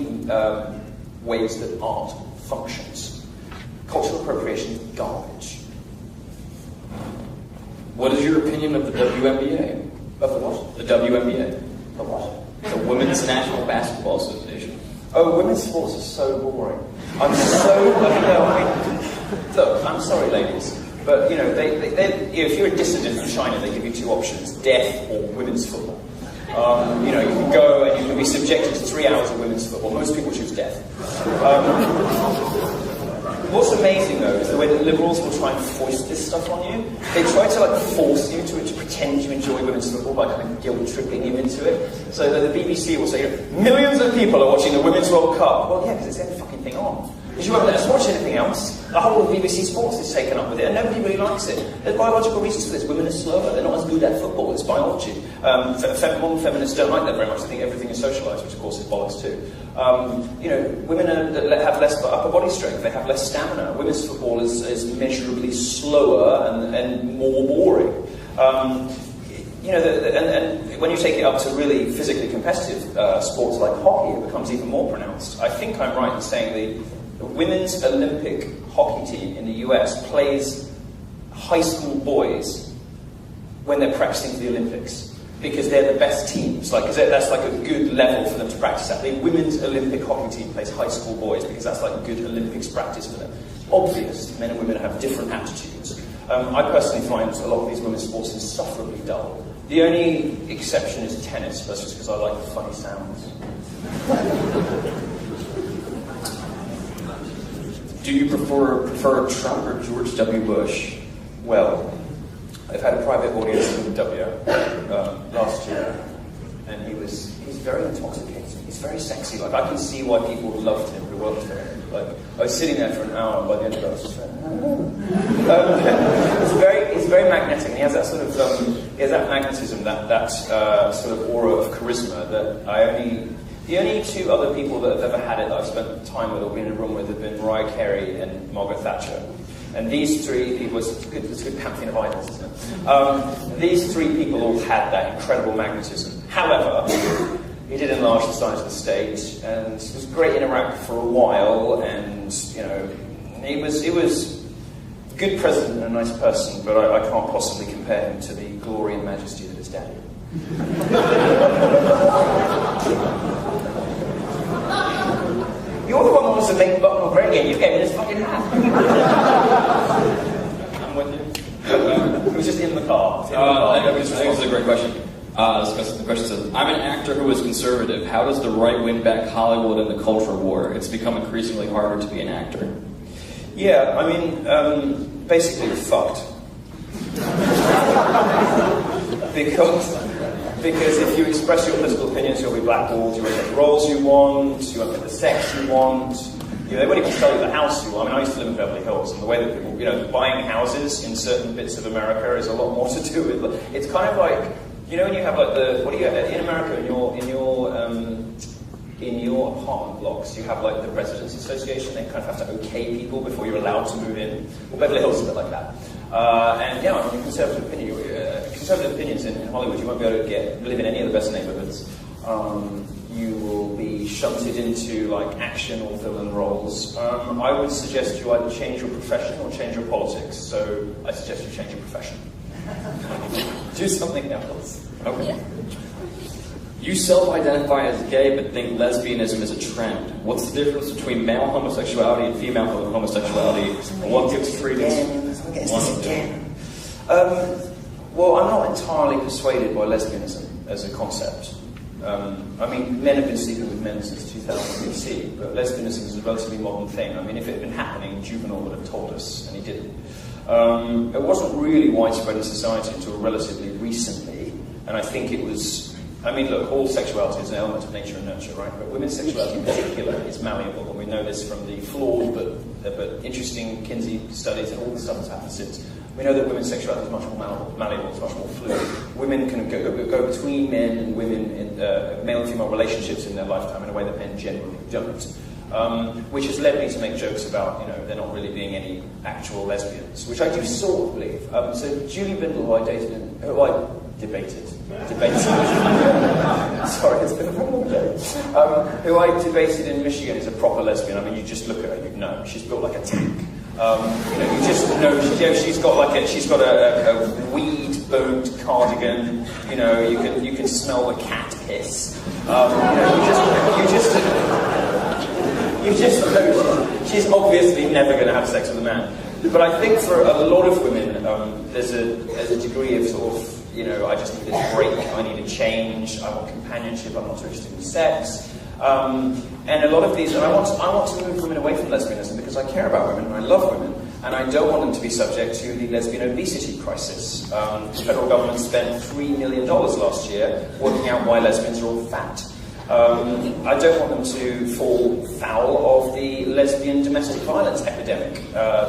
ways that art functions. Cultural appropriation is garbage. What is your opinion of the WNBA? Of the what? The WNBA. The what? The Women's National Basketball Association. Oh, women's sports are so boring. Look, I'm sorry, ladies, but if you're a dissident from China, they give you two options: death or women's football. You can go and you can be subjected to 3 hours of women's football. Most people choose death. What's amazing, though, is the way that liberals will try and foist this stuff on you. They try to force you to pretend you enjoy women's football by kind of guilt-tripping you into it. So that the BBC will say, millions of people are watching the Women's World Cup. Well, yeah, because it's the only fucking thing on. Because you won't let us watch anything else. The whole of BBC Sports is taken up with it, and nobody really likes it. There's biological reasons for this. Women are slower. They're not as good at football. It's biology. Modern feminists don't like that very much. They think everything is socialised, which of course is bollocks too. Women have less upper body strength. They have less stamina. Women's football is measurably slower and more boring. And when you take it up to really physically competitive sports like hockey, it becomes even more pronounced. I think I'm right in saying the women's Olympic hockey team in the US plays high school boys when they're practicing for the Olympics, because they're the best teams. That's like a good level for them to practice at. The women's Olympic hockey team plays high school boys because that's like good Olympics practice for them. Obvious, men and women have different aptitudes. I personally find a lot of these women's sports insufferably dull. The only exception is tennis, that's just because I like the funny sounds. Do you prefer Trump or George W. Bush? Well, I've had a private audience with W last year, and he's very intoxicating. He's very sexy. I can see why people loved him who worked for him. I was sitting there for an hour, and by the end of it, I was just it's very magnetic. And he has that sort of magnetism, that sort of aura of charisma that the only two other people that have ever had it that I've spent time with or been in a room with have been Mariah Carey and Margaret Thatcher. And these three people, it's a good pantheon of idols, isn't it? These three people all had that incredible magnetism. However, he did enlarge the size of the stage, and it was great in Iraq for a while, and he was a good president and a nice person, but I can't possibly compare him to the glory and majesty of his daddy. You're the one that wants to make Bucknell great again. You gave me this fucking hat. I'm with you. It was just in the car. I think this is a great question. The question says, I'm an actor who is conservative. How does the right win back Hollywood in the culture war? It's become increasingly harder to be an actor. Yeah, I mean, basically you're fucked. Because if you express your political opinions, you'll be blackballed, you won't get the roles you want, you won't get the sex you want, they won't even sell you the house you want. I mean, I used to live in Beverly Hills, and the way that people, buying houses in certain bits of America is a lot more to do with, it's kind of like, when you have in America, in your apartment blocks, you have the Residents Association. They kind of have to okay people before you're allowed to move in. Well, Beverly Hills is a bit like that. Conservative opinions in Hollywood, you won't be able to live in any of the best neighborhoods. you will be shunted into like action or villain roles. I would suggest you either change your profession or change your politics. So I suggest you change your profession. Do something else. Okay. Yeah. You self-identify as gay but think lesbianism is a trend. What's the difference between male homosexuality and female homosexuality? And what gives credence? Well, I'm not entirely persuaded by lesbianism as a concept. I mean, men have been sleeping with men since 2000 BC, but lesbianism is a relatively modern thing. I mean, if it had been happening, Juvenal would have told us, and he didn't. It wasn't really widespread in society until relatively recently, and I think it was... I mean, look, all sexuality is an element of nature and nurture, right? But women's sexuality in particular is malleable, and we know this from the flawed but interesting Kinsey studies and all the stuff that's happened since. We know that women's sexuality is much more malleable, it's much more fluid. Women can go between men and women in male and female relationships in their lifetime in a way that men generally don't. Which has led me to make jokes about, there not really being any actual lesbians, which I do sort of believe. So Julie Bindel, who I dated, debated. Sorry, it's been a very long day. Who I debated in Michigan is a proper lesbian. I mean, you just look at her, you'd know. She's built like a tank. You just know she's got a weed-boned cardigan. You can smell the cat piss. You just know she's obviously never going to have sex with a man. But I think for a lot of women, there's a degree of sort of, I just need a break, I need a change, I want companionship, I'm not so interested in sex. And a lot of these, and I want to move women away from lesbianism because I care about women and I love women, and I don't want them to be subject to the lesbian obesity crisis. The federal government spent $3 million last year working out why lesbians are all fat. I don't want them to fall foul of the lesbian domestic violence epidemic,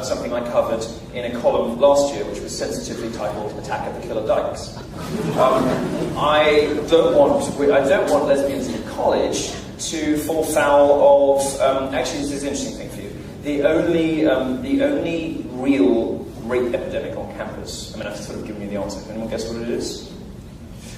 something I covered in a column last year, which was sensitively titled "Attack of the Killer Dykes." I don't want lesbians in college to fall foul of. Actually, this is an interesting thing for you. The only real rape epidemic on campus. I mean, I've sort of given you the answer. Can anyone guess what it is?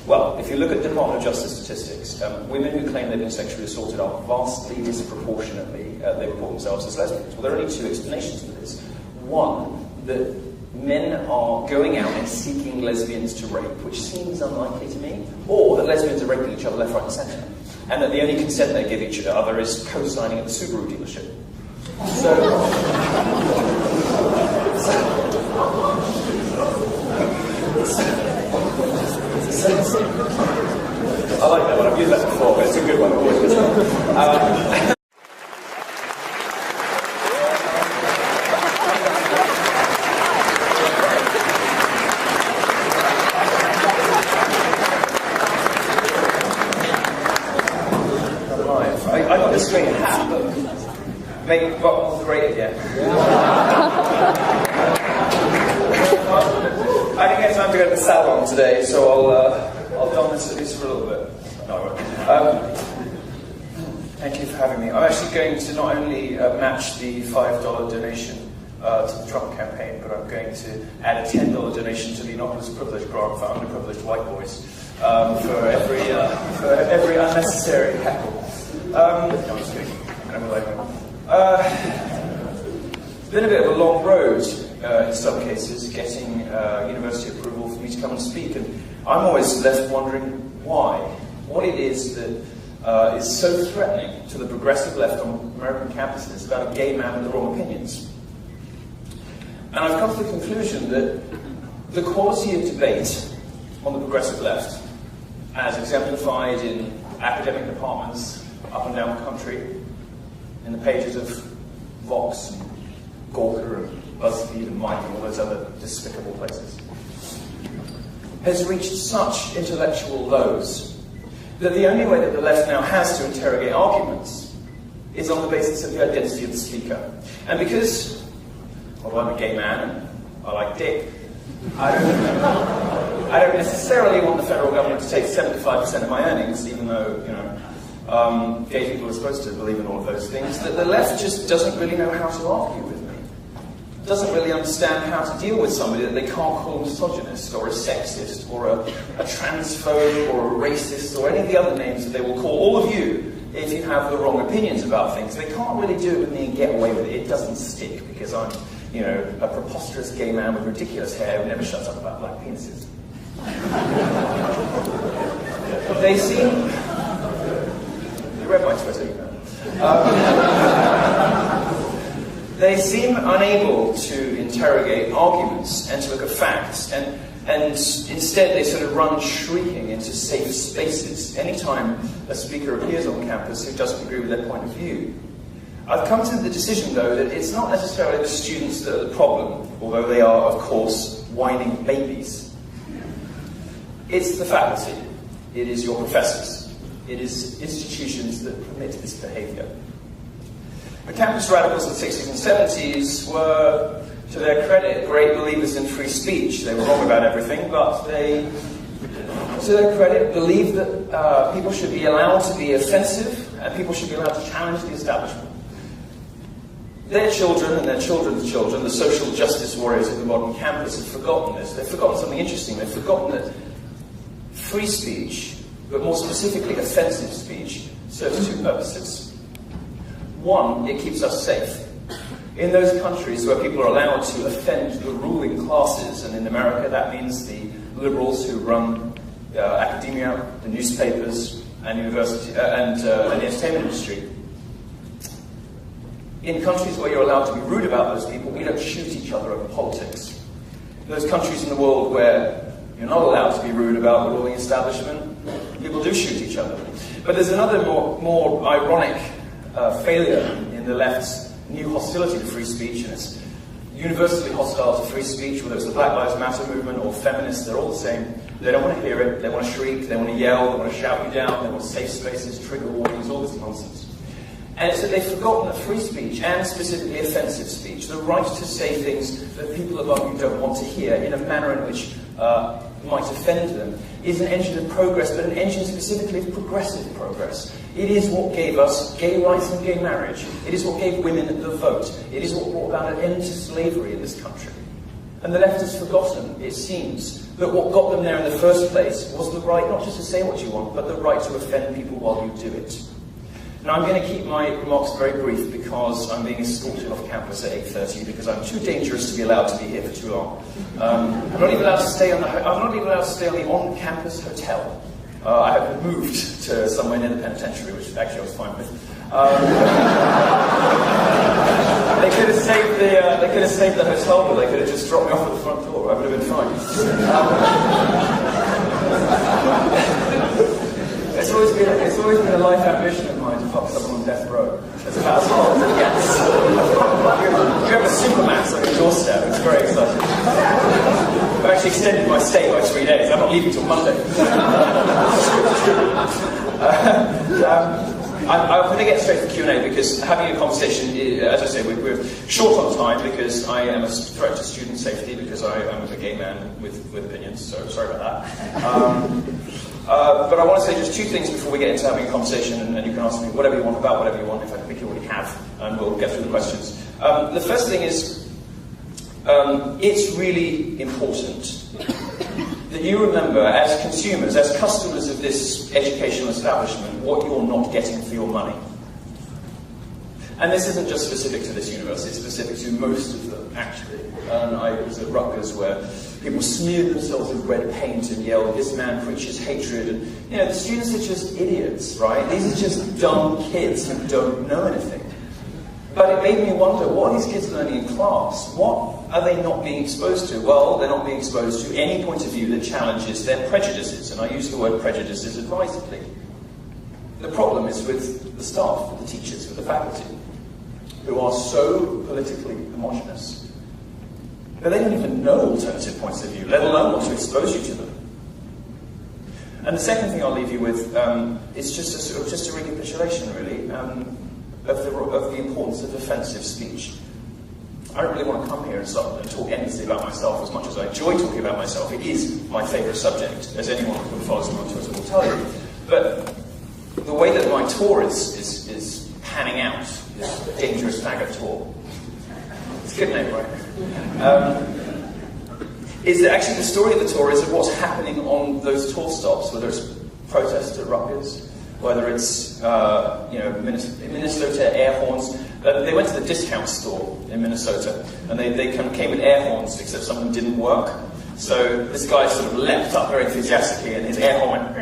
Well, if you look at Department of Justice statistics, women who claim they've been sexually assaulted are vastly disproportionately, they report themselves as lesbians. Well, there are only two explanations for this. One, that men are going out and seeking lesbians to rape, which seems unlikely to me, or that lesbians are raping each other left, right, and centre, and that the only consent they give each other is co-signing at the Subaru dealership. I like that one. I've used that before, but it's a good one. I got this great hat, but maybe got one great again. I didn't get time to go to the salon today, so I'll don this at least for a little bit. No, I won't. Thank you for having me. I'm actually going to not only match the $5 donation to the Trump campaign, but I'm going to add a $10 donation to the Yiannopoulos Privilege Grant for underprivileged white boys for every unnecessary heckle. No, I'm just kidding. It's been a bit of a long road in some cases, getting university approval for me to come and speak, and I'm always left wondering why. What it is that is so threatening to the progressive left on American campuses about a gay man with the wrong opinions. And I've come to the conclusion that the quality of debate on the progressive left, as exemplified in academic departments up and down the country, in the pages of Vox and Gawker and BuzzFeed and Mike and all those other despicable places, has reached such intellectual lows that the only way that the left now has to interrogate arguments is on the basis of the identity of the speaker. And because, although I'm a gay man and I like dick, I don't necessarily want the federal government to take 75% of my earnings, even though, gay people are supposed to believe in all of those things, that the left just doesn't really know how to argue with me. doesn't really understand how to deal with somebody that they can't call a misogynist or a sexist or a transphobe or a racist or any of the other names that they will call all of you if you have the wrong opinions about things. They can't really do it with me and get away with it. It doesn't stick because I'm, you know, a preposterous gay man with ridiculous hair who never shuts up about black penises. They seem... You read my Twitter, you know. They seem unable to interrogate arguments and to look at facts, and instead they sort of run shrieking into safe spaces anytime a speaker appears on campus who doesn't agree with their point of view. I've come to the decision, though, that it's not necessarily the students that are the problem, although they are, of course, whining babies. It's the faculty. It is your professors. It is institutions that permit this behaviour. The campus radicals in the 60s and 70s were, to their credit, great believers in free speech. They were wrong about everything, but they, to their credit, believed that people should be allowed to be offensive and people should be allowed to challenge the establishment. Their children and their children's children, the social justice warriors of the modern campus, have forgotten this. They've forgotten something interesting. They've forgotten that free speech, but more specifically offensive speech, serves two purposes. One, it keeps us safe. In those countries where people are allowed to offend the ruling classes, and in America that means the liberals who run academia, the newspapers, and university, and the entertainment industry. In countries where you're allowed to be rude about those people, we don't shoot each other over politics. In those countries in the world where you're not allowed to be rude about the ruling establishment, people do shoot each other. But there's another more ironic failure in the left's new hostility to free speech, and it's universally hostile to free speech, whether it's the Black Lives Matter movement or feminists, they're all the same. They don't want to hear it, they want to shriek, they want to yell, they want to shout you down, they want safe spaces, trigger warnings, all this nonsense. And so they've forgotten that free speech, and specifically offensive speech, the right to say things that people above you don't want to hear in a manner in which might offend them, is an engine of progress, but an engine specifically of progressive progress. It is what gave us gay rights and gay marriage. It is what gave women the vote. It is what brought about an end to slavery in this country. And the left has forgotten, it seems, that what got them there in the first place was the right not just to say what you want, but the right to offend people while you do it. Now, I'm going to keep my remarks very brief because I'm being escorted off campus at 8:30 because I'm too dangerous to be allowed to be here for too long. I'm not even allowed to stay on the on-campus hotel. I have moved to somewhere near the penitentiary, which actually I was fine with. They could have saved the hotel bill. They could have just dropped me off at the front door. I would have been fine. It's always been a life ambition of mine to fuck someone on death row. That's about as hard as it gets. You have a Supermax on your doorstep. It's very exciting. I've actually extended my stay by 3 days. I'm not leaving till Monday. I'm going to get straight to Q&A because having a conversation, as I say, we're short on time because I am a threat to student safety because I am a gay man with opinions, so sorry about that. But I want to say just two things before we get into having a conversation, and you can ask me whatever you want about whatever you want, if I think you already have, and we'll get through the questions. The first thing is, it's really important that you remember, as consumers, as customers of this educational establishment, what you're not getting for your money. And this isn't just specific to this university, it's specific to most of them, actually. I was at Rutgers where people smeared themselves with red paint and yelled, "This man preaches hatred." And, you know, the students are just idiots, right? These are just dumb kids who don't know anything. But it made me wonder, what are these kids learning in class? What are they not being exposed to? Well, they're not being exposed to any point of view that challenges their prejudices, and I use the word prejudices advisedly. The problem is with the staff, with the teachers, with the faculty, who are so politically homogenous that they don't even know alternative points of view, let alone want to expose you to them. And the second thing I'll leave you with is just a recapitulation, really, of the importance of offensive speech. I don't really want to come here and talk endlessly about myself as much as I enjoy talking about myself. It is my favourite subject, as anyone who follows me on Twitter will tell you. But the way that my tour is panning out, this dangerous faggot tour, it's a good name, right? is that actually the story of the tour is of what's happening on those tour stops, whether it's protests at Rutgers, whether it's Minnesota air horns. They went to the discount store in Minnesota, and they kind of came with air horns, except some of them didn't work. So this guy sort of leapt up very enthusiastically, and his air horn went.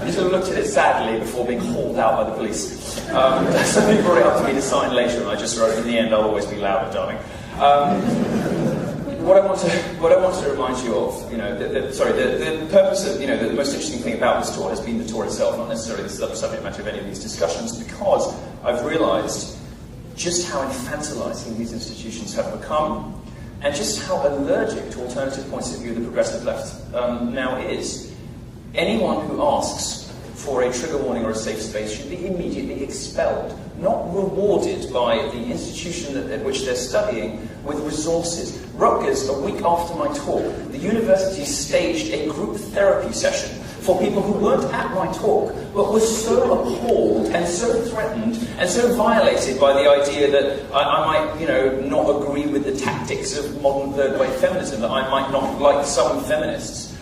He sort of looked at it sadly before being hauled out by the police. Somebody brought it up to me to sign later, and I just wrote, "In the end, I'll always be louder, darling." What I want to remind you of, the purpose of, the most interesting thing about this tour has been the tour itself, not necessarily the subject matter of any of these discussions, because I've realised just how infantilizing these institutions have become, and just how allergic to alternative points of view the progressive left now is. Anyone who asks for a trigger warning or a safe space should be immediately expelled, not rewarded by the institution at which they're studying with resources. Rutgers, a week after my talk, the university staged a group therapy session for people who weren't at my talk, but were so appalled and so threatened and so violated by the idea that I might, not agree with the tactics of modern third-wave feminism, that I might not like some feminists,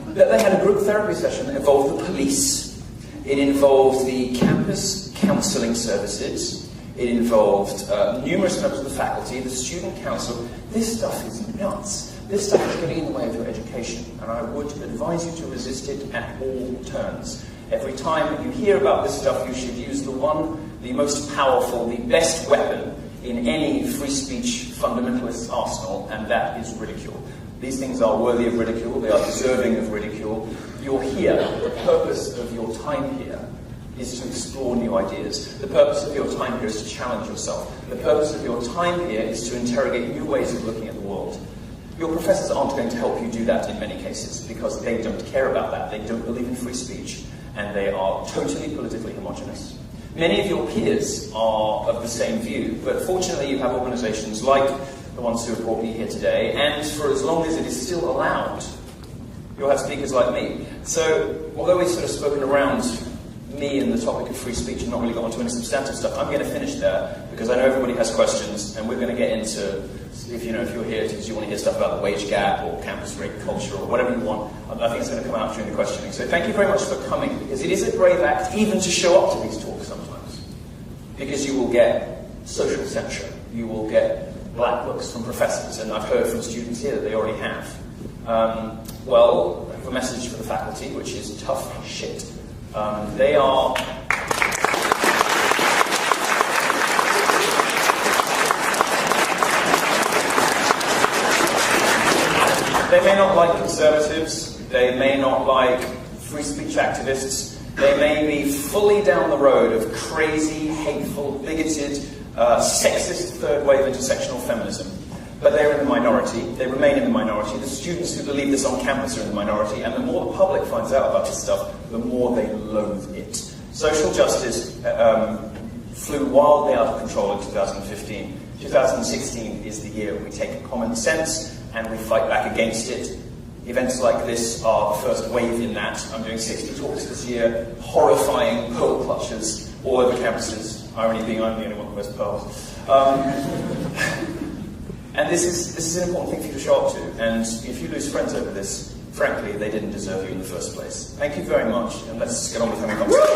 that they had a group therapy session that involved the police. It involved the campus counselling services. It involved numerous members of the faculty, the student council. This stuff is nuts. This stuff is getting in the way of your education, and I would advise you to resist it at all turns. Every time you hear about this stuff, you should use the most powerful, the best weapon in any free speech fundamentalist arsenal, and that is ridicule. These things are worthy of ridicule, they are deserving of ridicule. You're here, the purpose of your time here is to explore new ideas. The purpose of your time here is to challenge yourself. The purpose of your time here is to interrogate new ways of looking at the world. Your professors aren't going to help you do that in many cases, because they don't care about that. They don't believe in free speech, and they are totally politically homogenous. Many of your peers are of the same view, but fortunately you have organizations like the ones who have brought me here today, and for as long as it is still allowed, you'll have speakers like me. So, although we've sort of spoken around me and the topic of free speech and not really got onto any substantive stuff, I'm going to finish there, because I know everybody has questions, and we're going to get into, if you're here because you want to hear stuff about the wage gap, or campus rape culture, or whatever you want, I think it's going to come out during the questioning. So thank you very much for coming, because it is a brave act even to show up to these talks sometimes, because you will get social censure, you will get black looks from professors, and I've heard from students here that they already have. Well, I have a message for the faculty, which is tough shit. They may not like conservatives, they may not like free speech activists, they may be fully down the road of crazy, hateful, bigoted, sexist third-wave intersectional feminism. But they're in the minority, they remain in the minority. The students who believe this on campus are in the minority, and the more the public finds out about this stuff, the more they loathe it. Social justice flew wildly out of control in 2015. 2016 is the year we take common sense and we fight back against it. Events like this are the first wave in that. I'm doing 60 talks this year, horrifying pearl clutches all over campuses. Irony being I'm the only one who has pearls. And this is an important thing for you to show up to. And if you lose friends over this, frankly, they didn't deserve you in the first place. Thank you very much, and let's get on with having a conversation.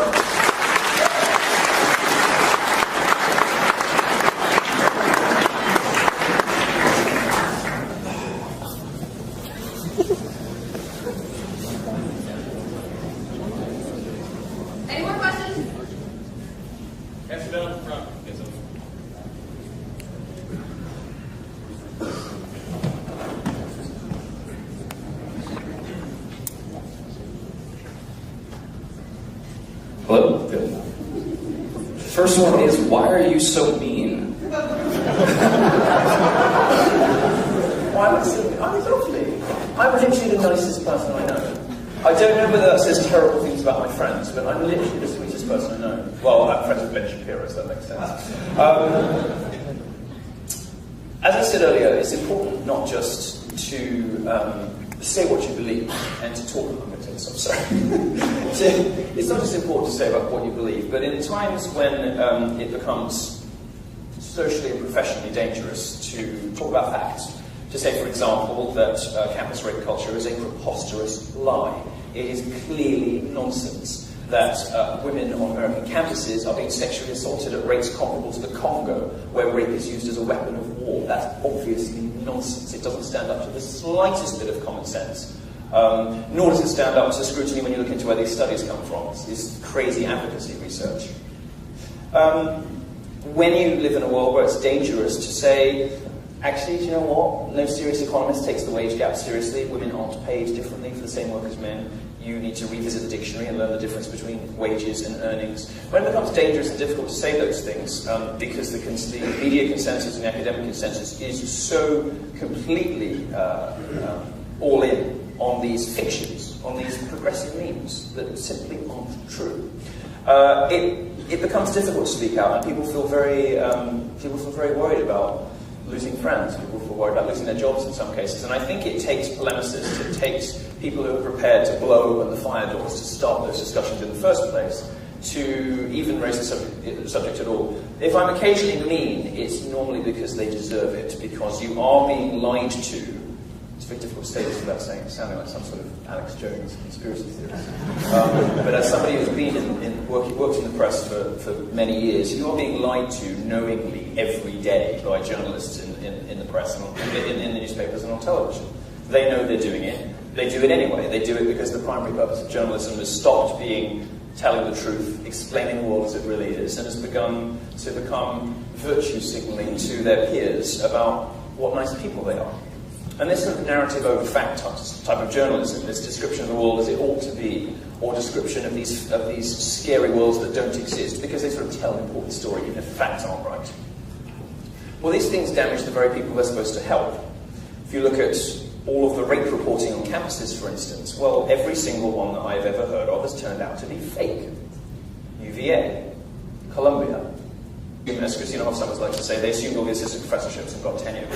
Any more questions? Yes, down in front. Hello? Good. First one is, why are you so mean? Why am I so mean? I'm lovely. I'm literally the nicest person I know. I don't know whether that says terrible things about my friends, but I'm literally the sweetest person I know. Well, I'm friends with Ben Shapiro, so that makes sense. As I said earlier, it's important not just to say what you believe and to talk about it. I'm sorry. It's not just important to say about what you believe, but in times when it becomes so socially and professionally dangerous to talk about facts. To say, for example, that campus rape culture is a preposterous lie. It is clearly nonsense that women on American campuses are being sexually assaulted at rates comparable to the Congo, where rape is used as a weapon of war. That's obviously nonsense. It doesn't stand up to the slightest bit of common sense. Nor does it stand up to scrutiny when you look into where these studies come from. It's crazy advocacy research. When you live in a world where it's dangerous to say, actually, do you know what? No serious economist takes the wage gap seriously. Women aren't paid differently for the same work as men. You need to revisit the dictionary and learn the difference between wages and earnings. When it becomes dangerous and difficult to say those things, because the media consensus and the academic consensus is so completely all in on these fictions, on these progressive memes that simply aren't true, it becomes difficult to speak out, and people feel very worried about losing friends. People feel worried about losing their jobs in some cases. And I think it takes polemicists, it takes people who are prepared to blow open the fire doors to start those discussions in the first place, to even raise the subject at all. If I'm occasionally mean, it's normally because they deserve it, because you are being lied to. It's very difficult to say this without sounding like some sort of Alex Jones conspiracy theorist. But as somebody who's been worked in the press for many years, you are being lied to knowingly every day by journalists in the press and in the newspapers and on television. They know they're doing it. They do it anyway. They do it because the primary purpose of journalism has stopped being telling the truth, explaining the world as it really is, and has begun to become virtue signaling to their peers about what nice people they are. And this sort of narrative over fact type of journalism, this description of the world as it ought to be, or description of these scary worlds that don't exist, because they sort of tell an important story even if facts aren't right. Well, these things damage the very people they're supposed to help. If you look at all of the rape reporting on campuses, for instance, well, every single one that I've ever heard of has turned out to be fake. UVA, Columbia. As Christina Hofstadter likes to say, they assumed all the assistant professorships and got tenure.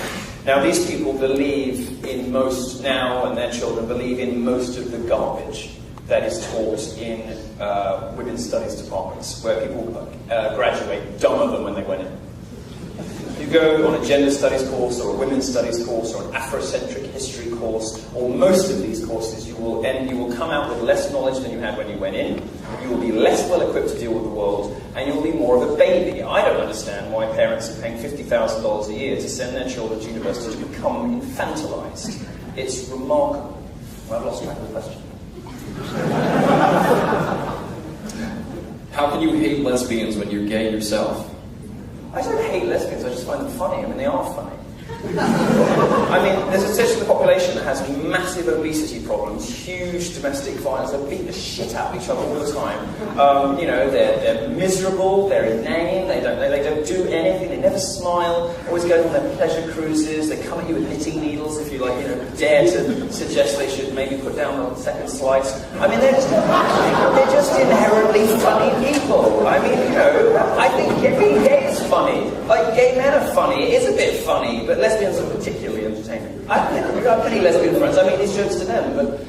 Now, these people believe in most, now and their children believe in most of the garbage that is taught in women's studies departments, where people graduate dumber than when they went in. You go on a gender studies course, or a women's studies course, or an Afrocentric history course, or most of these courses, you will come out with less knowledge than you had when you went in. You will be less well equipped to deal with the world, and you'll be more of a baby. I don't understand why parents are paying $50,000 a year to send their children to university to become infantilized. It's remarkable. Well, I've lost track of the question. How can you hate lesbians when you're gay yourself? I don't hate lesbians, I just find them funny. I mean, they are funny. I mean, there's a section of the population that has massive obesity problems, huge domestic violence, they beat the shit out of each other all the time. They're miserable, they're inane, they don't do anything, they never smile, always go on their pleasure cruises, they come at you with knitting needles if you dare to suggest they should maybe put down the second slice. I mean, they're just inherently funny people. I mean, I think being gay is funny. Like, gay men are funny. It is a bit funny, but lesbians are particularly entertaining. I've got many lesbian friends. I mean these jokes to them, but,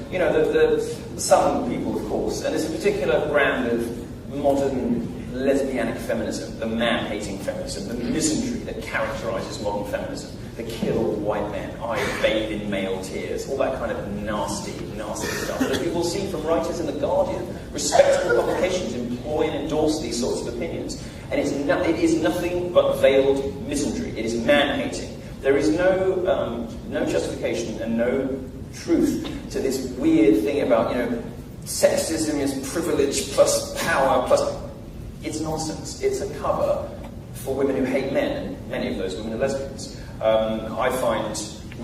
some people, of course. And there's a particular brand of modern lesbianic feminism, the man-hating feminism, the misandry that characterizes modern feminism, the kill all white men, I bathe in male tears, all that kind of nasty stuff that people see from writers in The Guardian. Respectable publications employ and endorse these sorts of opinions. And it is nothing but veiled misandry. It is man-hating. There is no justification and no truth to this weird thing about, sexism is privilege plus power plus... It's nonsense. It's a cover for women who hate men, and many of those women are lesbians. I find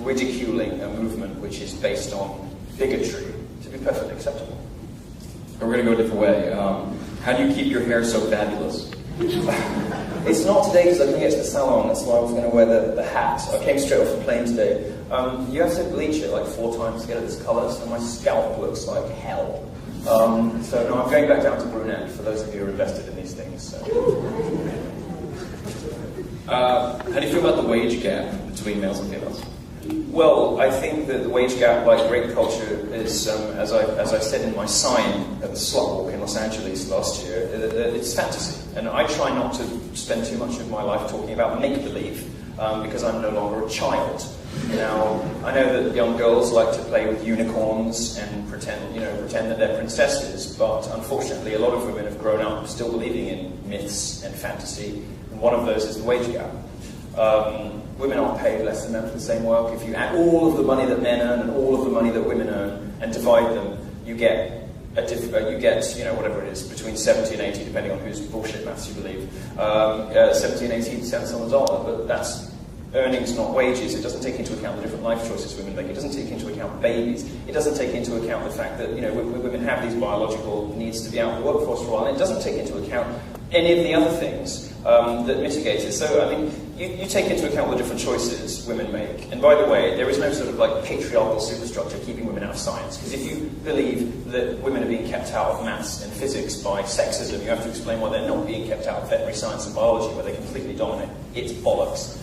ridiculing a movement which is based on bigotry to be perfectly acceptable. We're going to go a different way. How do you keep your hair so fabulous? It's not today because I didn't get to the salon, that's why I was going to wear the hat. I came straight off the plane today. You have to bleach it like 4 times to get it this colour, so my scalp looks like hell. So no, I'm going back down to brunette for those of you who are invested in these things. So. How do you feel about the wage gap between males and females? Well, I think that the wage gap, like rape culture, is, as I said in my sign at the Slot Walk in Los Angeles last year, it's fantasy. And I try not to spend too much of my life talking about make-believe, because I'm no longer a child. Now, I know that young girls like to play with unicorns and pretend that they're princesses, but unfortunately a lot of women have grown up still believing in myths and fantasy, and one of those is the wage gap. Women aren't paid less than men for the same work. If you add all of the money that men earn and all of the money that women earn and divide them, you get whatever it is, between 70 and 80, depending on whose bullshit maths you believe, 70 and 80 cents on the dollar, but that's earnings, not wages. It doesn't take into account the different life choices women make. It doesn't take into account babies. It doesn't take into account the fact that women have these biological needs to be out in the workforce for a while. And it doesn't take into account any of the other things that mitigate it. So, I mean, you take into account the different choices women make. And by the way, there is no sort of like patriarchal superstructure keeping women out of science. Because if you believe that women are being kept out of maths and physics by sexism, you have to explain why they're not being kept out of veterinary science and biology, where they completely dominate. It's bollocks.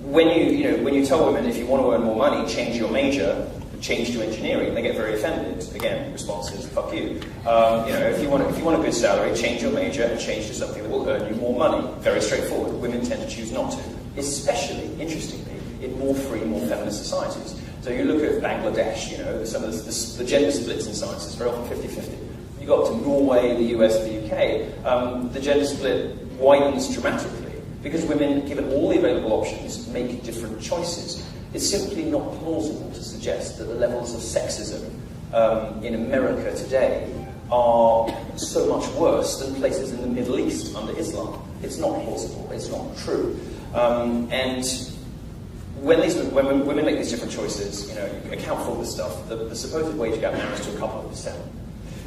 When you tell women, if you want to earn more money, change your major, change to engineering, they get very offended. Again, response is, fuck you. If you want a good salary, change your major and change to something that will earn you more money. Very straightforward. Women tend to choose not to, especially, interestingly, in more free, more feminist societies. So you look at Bangladesh, some of the gender splits in science is very often 50-50. You go up to Norway, the US, the UK, the gender split widens dramatically. Because women, given all the available options, make different choices. It's simply not plausible to suggest that the levels of sexism in America today are so much worse than places in the Middle East under Islam. It's not plausible. It's not true. And when women make these different choices, you account for all this stuff, the supposed wage gap narrows to a couple of %.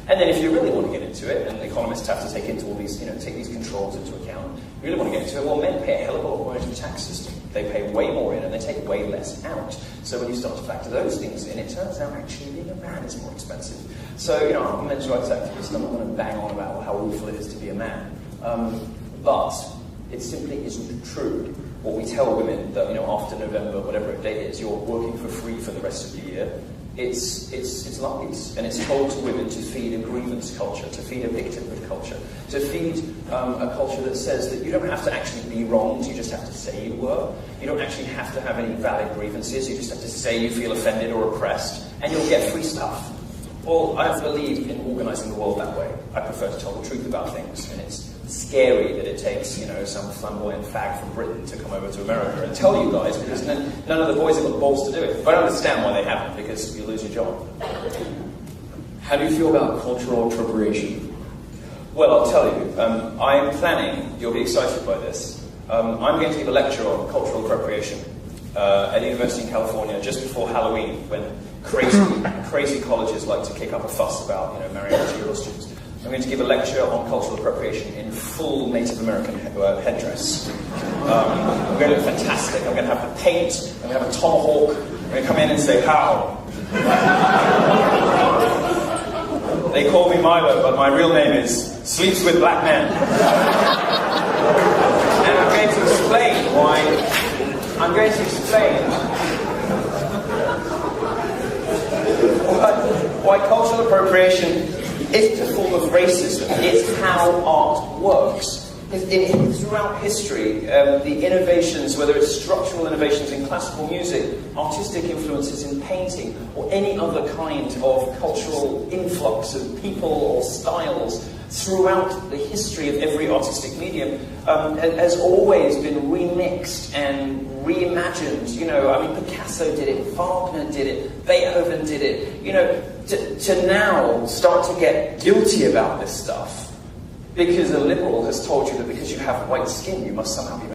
And then if you really want to get into it, and economists have to take into all these, take these controls into account, you really want to get into it, well, men pay a hell of a lot more into the tax system. They pay way more in and they take way less out. So when you start to factor those things in, it turns out actually being a man is more expensive. So, I'm a men's rights activist, I'm not going to bang on about how awful it is to be a man. But it simply isn't true. What we tell women that, after November, whatever date is, you're working for free for the rest of the year. It's lies, and it's told to women to feed a grievance culture, to feed a victimhood culture, to feed a culture that says that you don't have to actually be wronged, you just have to say you were. You don't actually have to have any valid grievances, you just have to say you feel offended or oppressed, and you'll get free stuff. Well, I believe in organising the world that way. I prefer to tell the truth about things, and it's scary that it takes, some flamboyant fag from Britain to come over to America and tell you guys, because none of the boys have got the balls to do it. But I understand why they haven't, because you lose your job. How do you feel about cultural appropriation? Well, I'll tell you. I'm planning, you'll be excited by this, I'm going to give a lecture on cultural appropriation at a university in California just before Halloween, when crazy colleges like to kick up a fuss about, marrying material students. I'm going to give a lecture on cultural appropriation in full Native American headdress. I'm going to look fantastic. I'm going to have the paint, I'm going to have a tomahawk, I'm going to come in and say, how? They call me Milo, but my real name is Sleeps with Black Men. And I'm going to explain why cultural appropriation isn't a form of racism. It's how art works. Throughout history, the innovations, whether it's structural innovations in classical music, artistic influences in painting, or any other kind of cultural influx of people or styles throughout the history of every artistic medium, has always been remixed and reimagined. Picasso did it, Wagner did it, Beethoven did it. To now start to get guilty about this stuff because a liberal has told you that because you have white skin you must somehow be